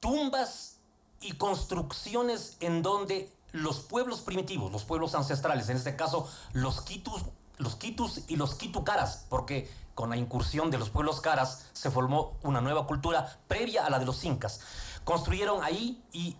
E: tumbas y construcciones en donde los pueblos primitivos, los pueblos ancestrales, en este caso los quitus y los quitucaras, porque con la incursión de los pueblos caras se formó una nueva cultura previa a la de los incas. Construyeron ahí y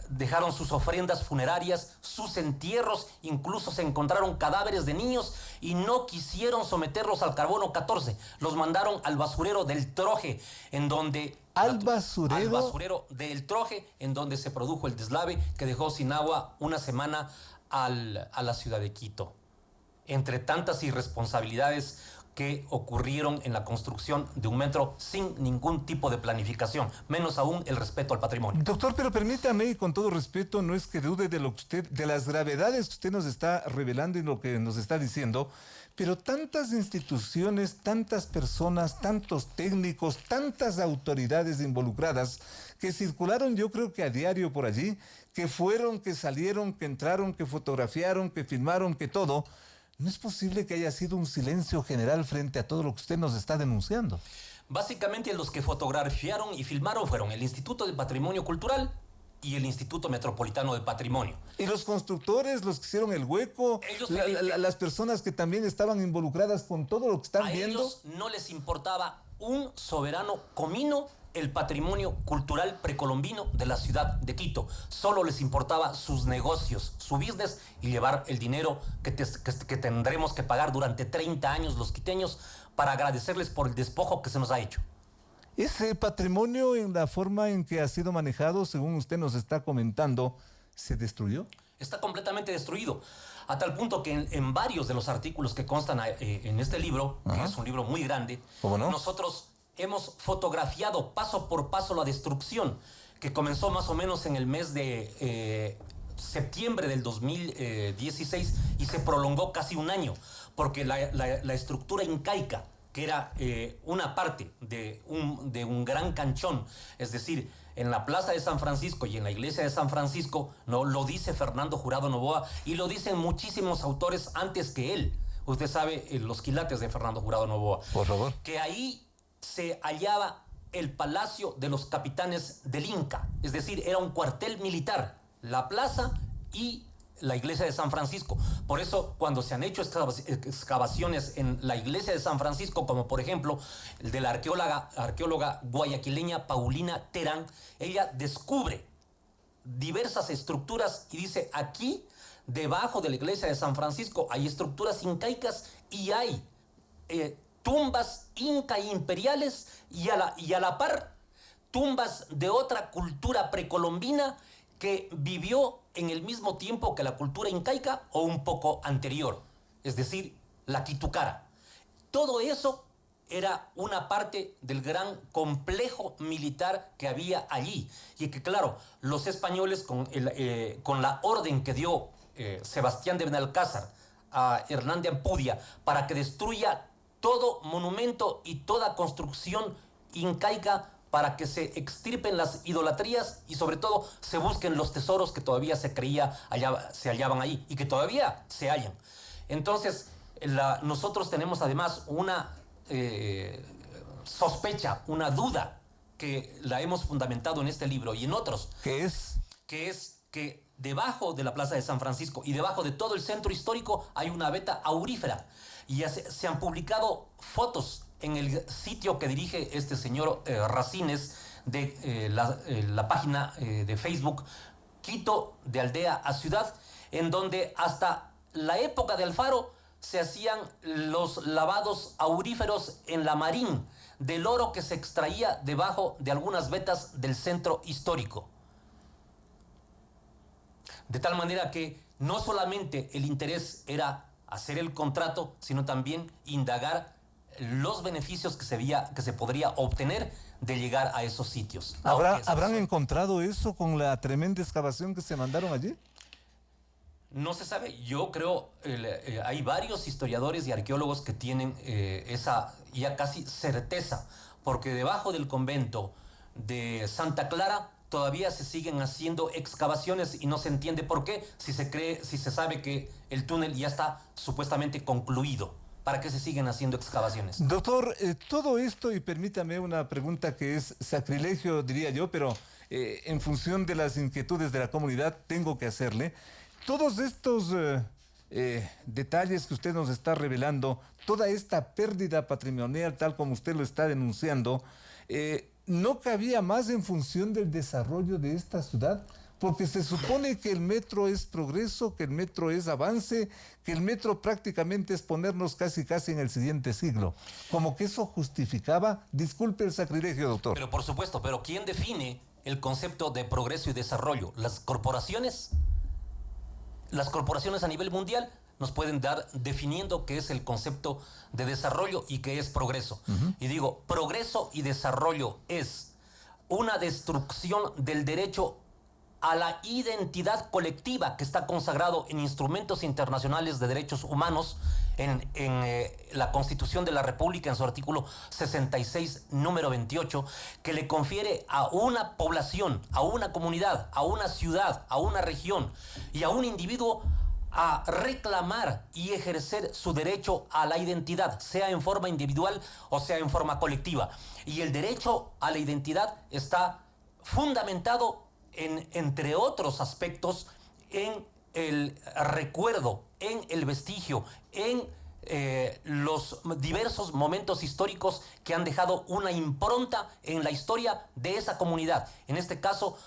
E: dejaron sus ofrendas funerarias, sus entierros, incluso se encontraron cadáveres de niños y no quisieron someterlos al carbono 14. Los mandaron al basurero del Troje, en donde...
A: ¿Al basurero?
E: Al basurero del Troje, en donde se produjo el deslave que dejó sin agua una semana a la ciudad de Quito. Entre tantas irresponsabilidades que ocurrieron en la construcción de un metro sin ningún tipo de planificación, menos aún el respeto al patrimonio.
A: Doctor, pero permítame, y con todo respeto, no es que dude de de las gravedades que usted nos está revelando y lo que nos está diciendo, pero tantas instituciones, tantas personas, tantos técnicos, tantas autoridades involucradas que circularon, yo creo que a diario por allí, que fueron, que salieron, que entraron, que fotografiaron, que filmaron, que todo. ¿No es posible que haya sido un silencio general frente a todo lo que usted nos está denunciando?
E: Básicamente los que fotografiaron y filmaron fueron el Instituto de Patrimonio Cultural y el Instituto Metropolitano de Patrimonio.
A: ¿Y los constructores, los que hicieron el hueco, las personas que también estaban involucradas con todo lo que están viendo?
E: A ellos no les importaba un soberano comino el patrimonio cultural precolombino de la ciudad de Quito. Solo les importaba sus negocios, su business y llevar el dinero que tendremos que pagar durante 30 años los quiteños para agradecerles por el despojo que se nos ha hecho.
A: Ese patrimonio, en la forma en que ha sido manejado, según usted nos está comentando, ¿se destruyó?
E: Está completamente destruido, a tal punto que en varios de los artículos que constan en este libro, que es un libro muy grande,
A: ¿cómo no?
E: Nosotros hemos fotografiado paso por paso la destrucción, que comenzó más o menos en el mes de septiembre del 2016 y se prolongó casi un año, porque la estructura incaica, que era una parte de un gran canchón, es decir, en la Plaza de San Francisco y en la Iglesia de San Francisco, ¿no? Lo dice Fernando Jurado Novoa y lo dicen muchísimos autores antes que él. Usted sabe los quilates de Fernando Jurado Novoa.
A: Por favor.
E: Que ahí se hallaba el Palacio de los Capitanes del Inca, es decir, era un cuartel militar, la plaza y la Iglesia de San Francisco. Por eso, cuando se han hecho excavaciones en la Iglesia de San Francisco, como por ejemplo el de la arqueóloga guayaquileña Paulina Terán, ella descubre diversas estructuras y dice, aquí debajo de la iglesia de San Francisco hay estructuras incaicas y hay tumbas inca imperiales y a la par tumbas de otra cultura precolombina que vivió en el mismo tiempo que la cultura incaica o un poco anterior, es decir, la Quitukara. Todo eso era una parte del gran complejo militar que había allí y que, claro, los españoles con la orden que dio Sebastián de Benalcázar a Hernán de Ampudia para que destruya todo monumento y toda construcción incaica, para que se extirpen las idolatrías y sobre todo se busquen los tesoros que todavía se hallaban ahí y que todavía se hallan. Entonces, nosotros tenemos además una sospecha, una duda que la hemos fundamentado en este libro y en otros.
A: ¿Qué es?
E: Que es que debajo de la Plaza de San Francisco y debajo de todo el centro histórico hay una veta aurífera. Y se han publicado fotos en el sitio que dirige este señor Racines de la página de Facebook Quito de aldea a ciudad, en donde hasta la época de Alfaro se hacían los lavados auríferos en la Marín del oro que se extraía debajo de algunas vetas del centro histórico. De tal manera que no solamente el interés era hacer el contrato, sino también indagar los beneficios que se podría obtener de llegar a esos sitios.
A: ¿Habrán encontrado eso con la tremenda excavación que se mandaron allí?
E: No se sabe. Yo creo, hay varios historiadores y arqueólogos que tienen esa ya casi certeza, porque debajo del convento de Santa Clara todavía se siguen haciendo excavaciones y no se entiende por qué, si se sabe que el túnel ya está supuestamente concluido. ¿Para qué se siguen haciendo excavaciones?
A: Doctor, todo esto, y permítame una pregunta que es sacrilegio, diría yo, pero en función de las inquietudes de la comunidad tengo que hacerle. Todos estos detalles que usted nos está revelando, toda esta pérdida patrimonial, tal como usted lo está denunciando, ¿no cabía más en función del desarrollo de esta ciudad? Porque se supone que el metro es progreso, que el metro es avance, que el metro prácticamente es ponernos casi en el siguiente siglo. Como que eso justificaba, disculpe el sacrilegio, doctor.
E: Pero por supuesto, pero ¿quién define el concepto de progreso y desarrollo? ¿Las corporaciones? Las corporaciones a nivel mundial nos pueden dar definiendo qué es el concepto de desarrollo y qué es progreso. Y digo, progreso y desarrollo es una destrucción del derecho a la identidad colectiva que está consagrado en instrumentos internacionales de derechos humanos, en la Constitución de la República, en su artículo 66, número 28, que le confiere a una población, a una comunidad, a una ciudad, a una región y a un individuo a reclamar y ejercer su derecho a la identidad, sea en forma individual o sea en forma colectiva. Y el derecho a la identidad está fundamentado entre otros aspectos, en el recuerdo, en el vestigio, en los diversos momentos históricos que han dejado una impronta en la historia de esa comunidad. En este caso,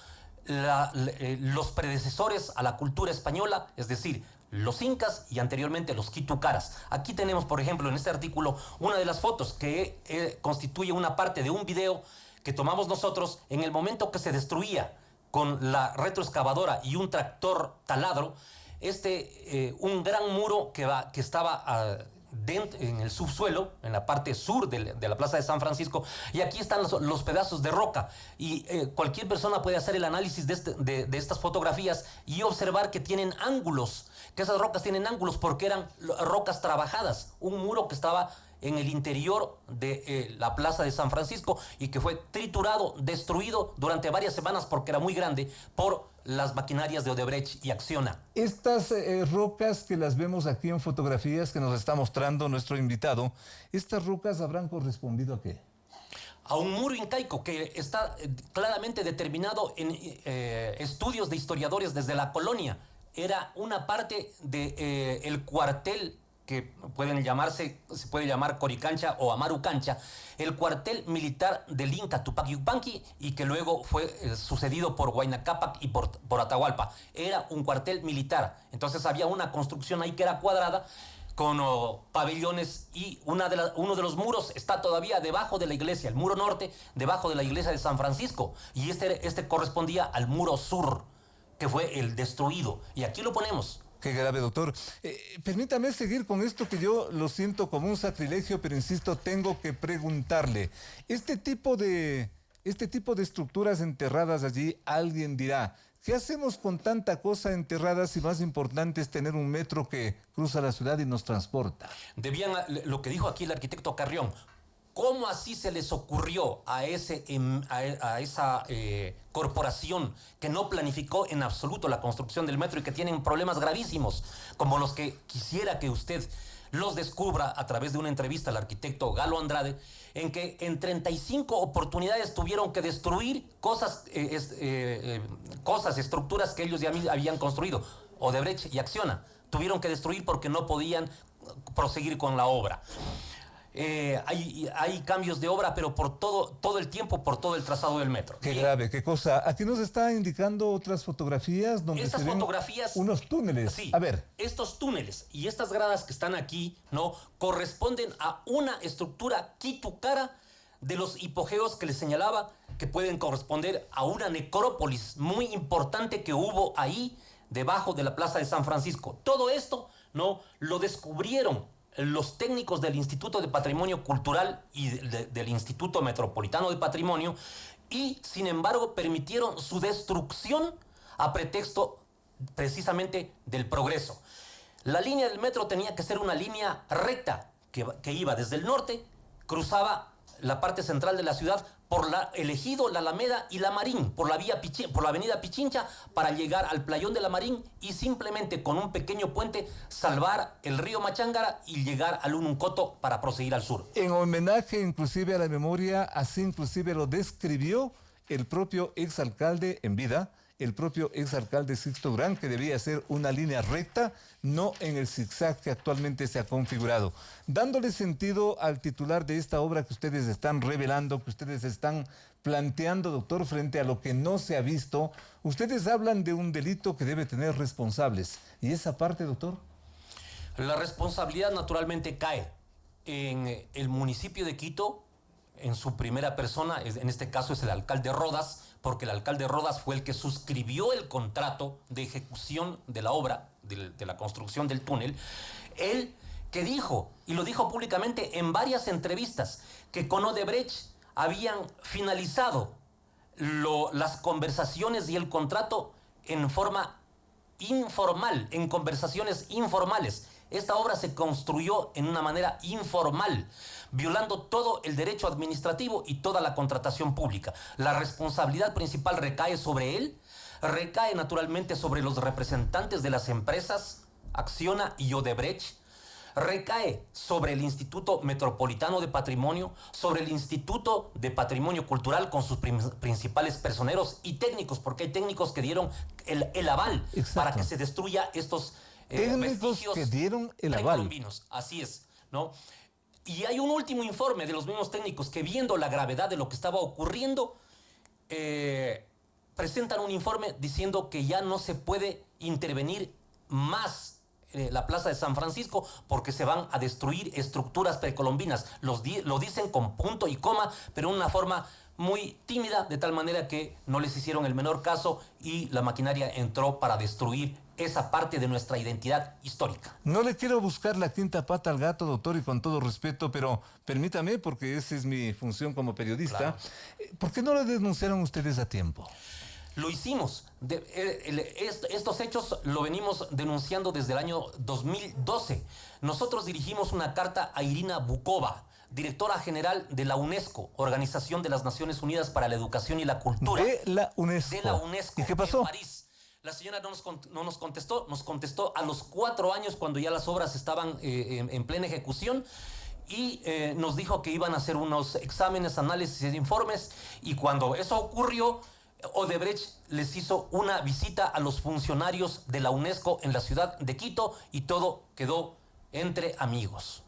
E: los predecesores a la cultura española, es decir, los incas y anteriormente los quitucaras. Aquí tenemos, por ejemplo, en este artículo, una de las fotos que constituye una parte de un video que tomamos nosotros en el momento que se destruía con la retroexcavadora y un tractor taladro, un gran muro que estaba en el subsuelo, en la parte sur de la Plaza de San Francisco, y aquí están los pedazos de roca. Y cualquier persona puede hacer el análisis de estas fotografías y observar que tienen ángulos, que esas rocas tienen ángulos porque eran rocas trabajadas, un muro que estaba en el interior de la Plaza de San Francisco y que fue triturado, destruido durante varias semanas porque era muy grande por las maquinarias de Odebrecht y Acciona.
A: Estas rocas que las vemos aquí en fotografías que nos está mostrando nuestro invitado, ¿estas rocas habrán correspondido a qué?
E: A un muro incaico que está claramente determinado en estudios de historiadores desde la colonia. Era una parte del cuartel que se puede llamar Coricancha o Amarucancha, el cuartel militar del Inca Tupac Yupanqui, y que luego fue sucedido por Huayna Cápac y por Atahualpa. Era un cuartel militar. Entonces había una construcción ahí que era cuadrada, con pabellones, y uno de los muros está todavía debajo de la iglesia, el muro norte, debajo de la iglesia de San Francisco, y este correspondía al muro sur, que fue el destruido, y aquí lo ponemos.
A: Qué grave, doctor. Permítame seguir con esto que yo lo siento como un sacrilegio, pero insisto, tengo que preguntarle. Este tipo de estructuras enterradas allí, alguien dirá, ¿qué hacemos con tanta cosa enterrada si más importante es tener un metro que cruza la ciudad y nos transporta?
E: Lo que dijo aquí el arquitecto Carrión, ¿cómo así se les ocurrió a esa corporación que no planificó en absoluto la construcción del metro y que tienen problemas gravísimos, como los que quisiera que usted los descubra a través de una entrevista al arquitecto Galo Andrade, en que en 35 oportunidades tuvieron que destruir estructuras que ellos ya habían construido? Odebrecht y Acciona tuvieron que destruir porque no podían proseguir con la obra. Hay cambios de obra, pero por todo el tiempo, por todo el trazado del metro.
A: Qué grave, qué cosa. Aquí nos está indicando otras fotografías donde
E: estas
A: se ven
E: fotografías,
A: unos túneles.
E: Sí,
A: a ver.
E: Estos túneles y estas gradas que están aquí, ¿no?, corresponden a una estructura quitucara de los hipogeos que les señalaba, que pueden corresponder a una necrópolis muy importante que hubo ahí debajo de la Plaza de San Francisco. Todo esto, ¿no?, lo descubrieron los técnicos del Instituto de Patrimonio Cultural y del Instituto Metropolitano de Patrimonio, y sin embargo permitieron su destrucción a pretexto precisamente del progreso. La línea del metro tenía que ser una línea recta que iba desde el norte, cruzaba la parte central de la ciudad por el Ejido, la Alameda y la Marín, por la avenida Pichincha, para llegar al playón de la Marín y simplemente con un pequeño puente salvar el río Machángara y llegar al Ununcoto para proseguir al sur.
A: En homenaje inclusive a la memoria, así inclusive lo describió el propio exalcalde en vida, el propio exalcalde Sixto Durán, que debía ser una línea recta, no en el zigzag que actualmente se ha configurado. Dándole sentido al titular de esta obra que ustedes están revelando, que ustedes están planteando, doctor, frente a lo que no se ha visto, ustedes hablan de un delito que debe tener responsables. ¿Y esa parte, doctor?
E: La responsabilidad naturalmente cae en el municipio de Quito, en su primera persona, en este caso es el alcalde Rodas, porque el alcalde Rodas fue el que suscribió el contrato de ejecución de la obra, de la construcción del túnel. Él que dijo, y lo dijo públicamente en varias entrevistas, que con Odebrecht habían finalizado las conversaciones y el contrato en forma informal, en conversaciones informales. Esta obra se construyó en una manera informal, violando todo el derecho administrativo y toda la contratación pública. La responsabilidad principal recae sobre él, recae naturalmente sobre los representantes de las empresas Acciona y Odebrecht, recae sobre el Instituto Metropolitano de Patrimonio, sobre el Instituto de Patrimonio Cultural con sus principales personeros y técnicos, porque hay técnicos que dieron el aval. Exacto. Para que se destruya estos
A: técnicos que dieron el aval.
E: Así es, ¿no? Y hay un último informe de los mismos técnicos que, viendo la gravedad de lo que estaba ocurriendo, presentan un informe diciendo que ya no se puede intervenir más la Plaza de San Francisco porque se van a destruir estructuras precolombinas. Lo dicen con punto y coma, pero en una forma muy tímida, de tal manera que no les hicieron el menor caso y la maquinaria entró para destruir esa parte de nuestra identidad histórica.
A: No le quiero buscar la quinta pata al gato, doctor, y con todo respeto, pero permítame, porque esa es mi función como periodista. Claro. ¿Por qué no lo denunciaron ustedes a tiempo?
E: Lo hicimos. Estos hechos lo venimos denunciando desde el año 2012. Nosotros dirigimos una carta a Irina Bukova, directora general de la UNESCO, Organización de las Naciones Unidas para la Educación y la Cultura.
A: De la UNESCO.
E: De la UNESCO.
A: ¿Y qué pasó?
E: En París. La señora no nos contestó, nos contestó a los 4 años cuando ya las obras estaban en plena ejecución. Y nos dijo que iban a hacer unos exámenes, análisis e informes. Y cuando eso ocurrió, Odebrecht les hizo una visita a los funcionarios de la UNESCO en la ciudad de Quito y todo quedó entre amigos.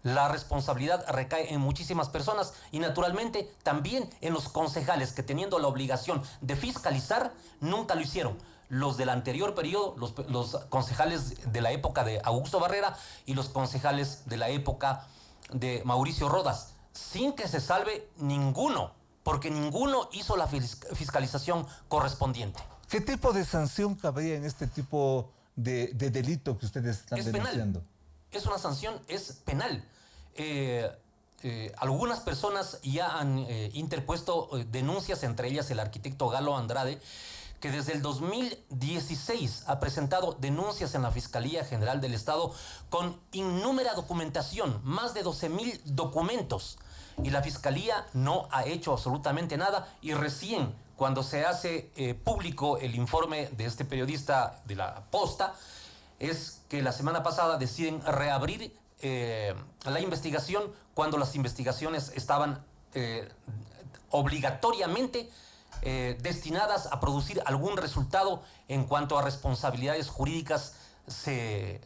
E: La responsabilidad recae en muchísimas personas y naturalmente también en los concejales que, teniendo la obligación de fiscalizar, nunca lo hicieron. Los del anterior periodo, los concejales de la época de Augusto Barrera y los concejales de la época de Mauricio Rodas, sin que se salve ninguno, porque ninguno hizo la fiscalización correspondiente.
A: ¿Qué tipo de sanción cabría en este tipo de delito que ustedes están denunciando?
E: Penal. Es una sanción, es penal. Algunas personas ya han interpuesto denuncias, entre ellas el arquitecto Galo Andrade, que desde el 2016 ha presentado denuncias en la Fiscalía General del Estado con innúmera documentación, más de 12,000 documentos. Y la Fiscalía no ha hecho absolutamente nada, y recién cuando se hace público el informe de este periodista de La Posta, es que la semana pasada deciden reabrir la investigación cuando las investigaciones estaban obligatoriamente destinadas a producir algún resultado en cuanto a responsabilidades jurídicas se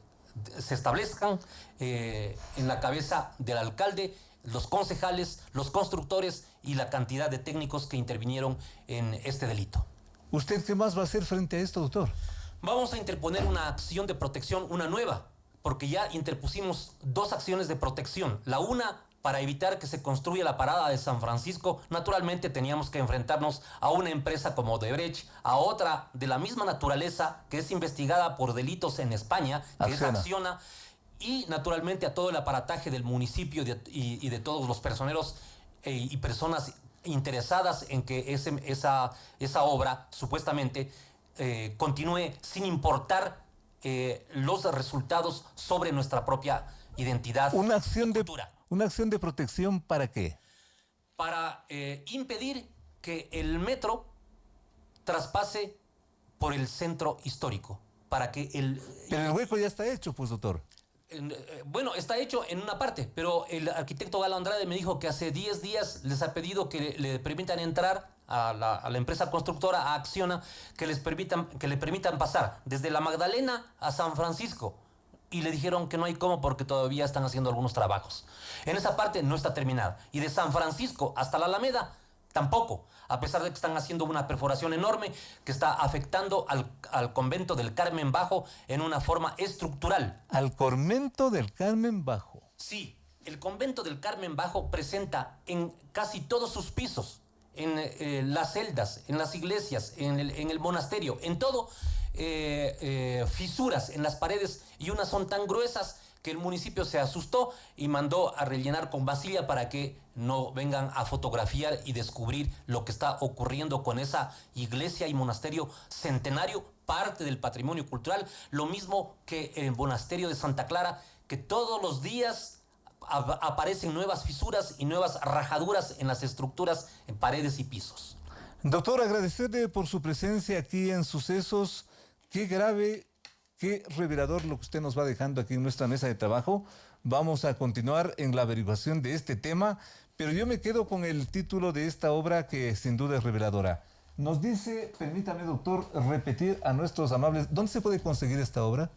E: establezcan en la cabeza del alcalde, los concejales, los constructores y la cantidad de técnicos que intervinieron en este delito.
A: ¿Usted qué más va a hacer frente a esto, doctor?
E: Vamos a interponer una acción de protección, una nueva, porque ya interpusimos 2 acciones de protección. La una, para evitar que se construya la parada de San Francisco. Naturalmente teníamos que enfrentarnos a una empresa como Odebrecht, a otra de la misma naturaleza que es investigada por delitos en España, que es Acciona, y naturalmente a todo el aparataje del municipio y de todos los personeros y personas interesadas en que esa obra supuestamente continúe sin importar los resultados sobre nuestra propia identidad y cultura.
A: ¿Una acción de protección para qué?
E: Para impedir que el metro traspase por el centro histórico. Para que
A: Pero el hueco ya está hecho, pues, doctor.
E: Bueno, está hecho en una parte, pero el arquitecto Galo Andrade me dijo que hace 10 días les ha pedido que le permitan entrar a la empresa constructora, a Acciona, que le permitan pasar desde la Magdalena a San Francisco. Y le dijeron que no hay cómo porque todavía están haciendo algunos trabajos. En esa parte no está terminada. Y de San Francisco hasta la Alameda tampoco, a pesar de que están haciendo una perforación enorme que está afectando al convento del Carmen Bajo en una forma estructural.
A: ¿Al convento del Carmen Bajo?
E: Sí, el convento del Carmen Bajo presenta en casi todos sus pisos, en las celdas, en las iglesias, en el monasterio, en todo, fisuras en las paredes, y unas son tan gruesas que el municipio se asustó y mandó a rellenar con vasilla para que no vengan a fotografiar y descubrir lo que está ocurriendo con esa iglesia y monasterio centenario, parte del patrimonio cultural, lo mismo que el monasterio de Santa Clara, que todos los días aparecen nuevas fisuras y nuevas rajaduras en las estructuras, en paredes y pisos.
A: Doctor, agradecerle por su presencia aquí en Sucesos. Qué grave, qué revelador lo que usted nos va dejando aquí en nuestra mesa de trabajo. Vamos a continuar en la averiguación de este tema, pero yo me quedo con el título de esta obra que sin duda es reveladora. Nos dice, permítame, doctor, repetir a nuestros amables, ¿dónde se puede conseguir esta obra?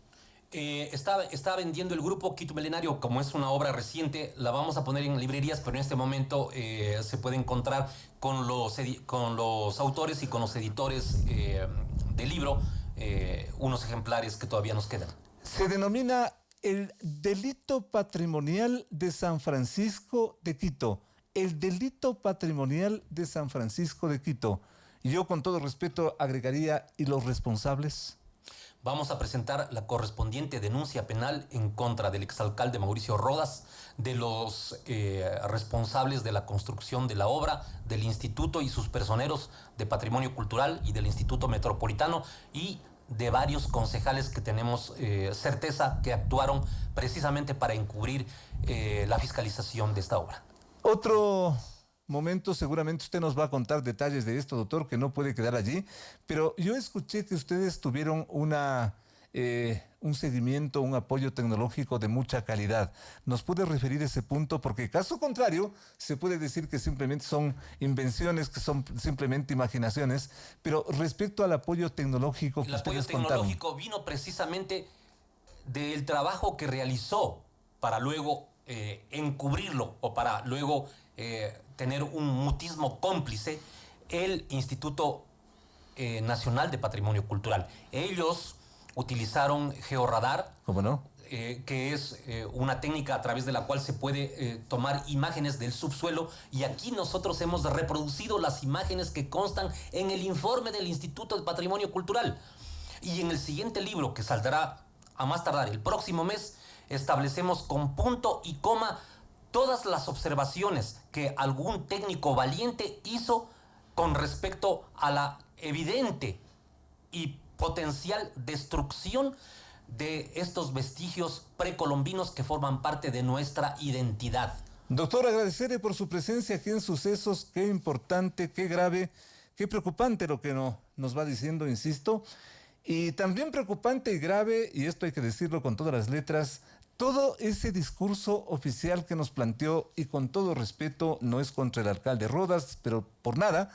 E: Está vendiendo el grupo Quito Milenario, como es una obra reciente, la vamos a poner en librerías, pero en este momento se puede encontrar con los autores y con los editores del libro, unos ejemplares que todavía nos quedan.
A: Se denomina el delito patrimonial de San Francisco de Quito. El delito patrimonial de San Francisco de Quito. Y yo, con todo respeto, agregaría, ¿y los responsables?
E: Vamos a presentar la correspondiente denuncia penal en contra del exalcalde Mauricio Rodas, de los responsables de la construcción de la obra, del instituto y sus personeros de patrimonio cultural y del Instituto Metropolitano, y de varios concejales que tenemos certeza que actuaron precisamente para encubrir la fiscalización de esta obra.
A: Otro momento, seguramente usted nos va a contar detalles de esto, doctor, que no puede quedar allí, pero yo escuché que ustedes tuvieron un seguimiento, un apoyo tecnológico de mucha calidad. ¿Nos puede referir ese punto? Porque caso contrario, se puede decir que simplemente son invenciones, que son simplemente imaginaciones, pero respecto al apoyo tecnológico que ustedes contaron.
E: El apoyo tecnológico vino precisamente del trabajo que realizó para luego encubrirlo o para luego tener un mutismo cómplice el Instituto Nacional de Patrimonio Cultural. Ellos utilizaron georradar.
A: ¿Cómo no?
E: Que es una técnica a través de la cual se puede tomar imágenes del subsuelo, y aquí nosotros hemos reproducido las imágenes que constan en el informe del Instituto de Patrimonio Cultural. Y en el siguiente libro, que saldrá a más tardar el próximo mes, establecemos con punto y coma todas las observaciones que algún técnico valiente hizo con respecto a la evidente y potencial destrucción de estos vestigios precolombinos que forman parte de nuestra identidad.
A: Doctor, agradecerle por su presencia aquí en Sucesos. Qué importante, qué grave, qué preocupante lo que nos va diciendo, insisto. Y también preocupante y grave, y esto hay que decirlo con todas las letras, todo ese discurso oficial que nos planteó, y con todo respeto, no es contra el alcalde Rodas, pero por nada,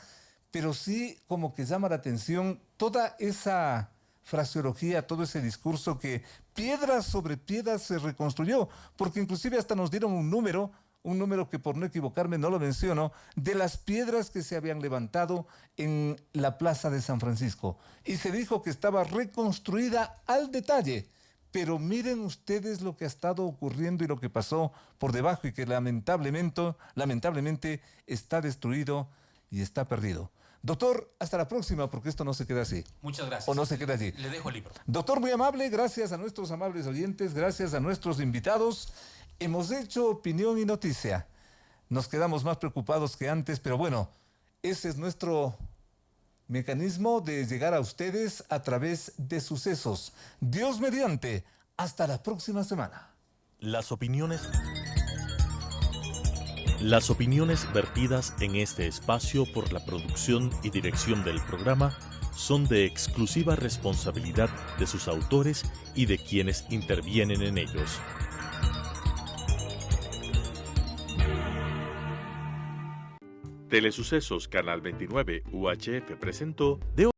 A: pero sí como que llama la atención toda esa fraseología, todo ese discurso que piedra sobre piedra se reconstruyó, porque inclusive hasta nos dieron un número que por no equivocarme no lo menciono, de las piedras que se habían levantado en la plaza de San Francisco. Y se dijo que estaba reconstruida al detalle. Pero miren ustedes lo que ha estado ocurriendo y lo que pasó por debajo, y que lamentablemente está destruido y está perdido. Doctor, hasta la próxima, porque esto no se queda así.
E: Muchas gracias.
A: O no se queda allí.
E: Le dejo el libro.
A: Doctor, muy amable, gracias a nuestros amables oyentes, gracias a nuestros invitados. Hemos hecho opinión y noticia. Nos quedamos más preocupados que antes, pero bueno, ese es nuestro mecanismo de llegar a ustedes a través de Sucesos. Dios mediante, hasta la próxima semana.
B: Las opiniones vertidas en este espacio por la producción y dirección del programa son de exclusiva responsabilidad de sus autores y de quienes intervienen en ellos. Telesucesos Canal 29 UHF presentó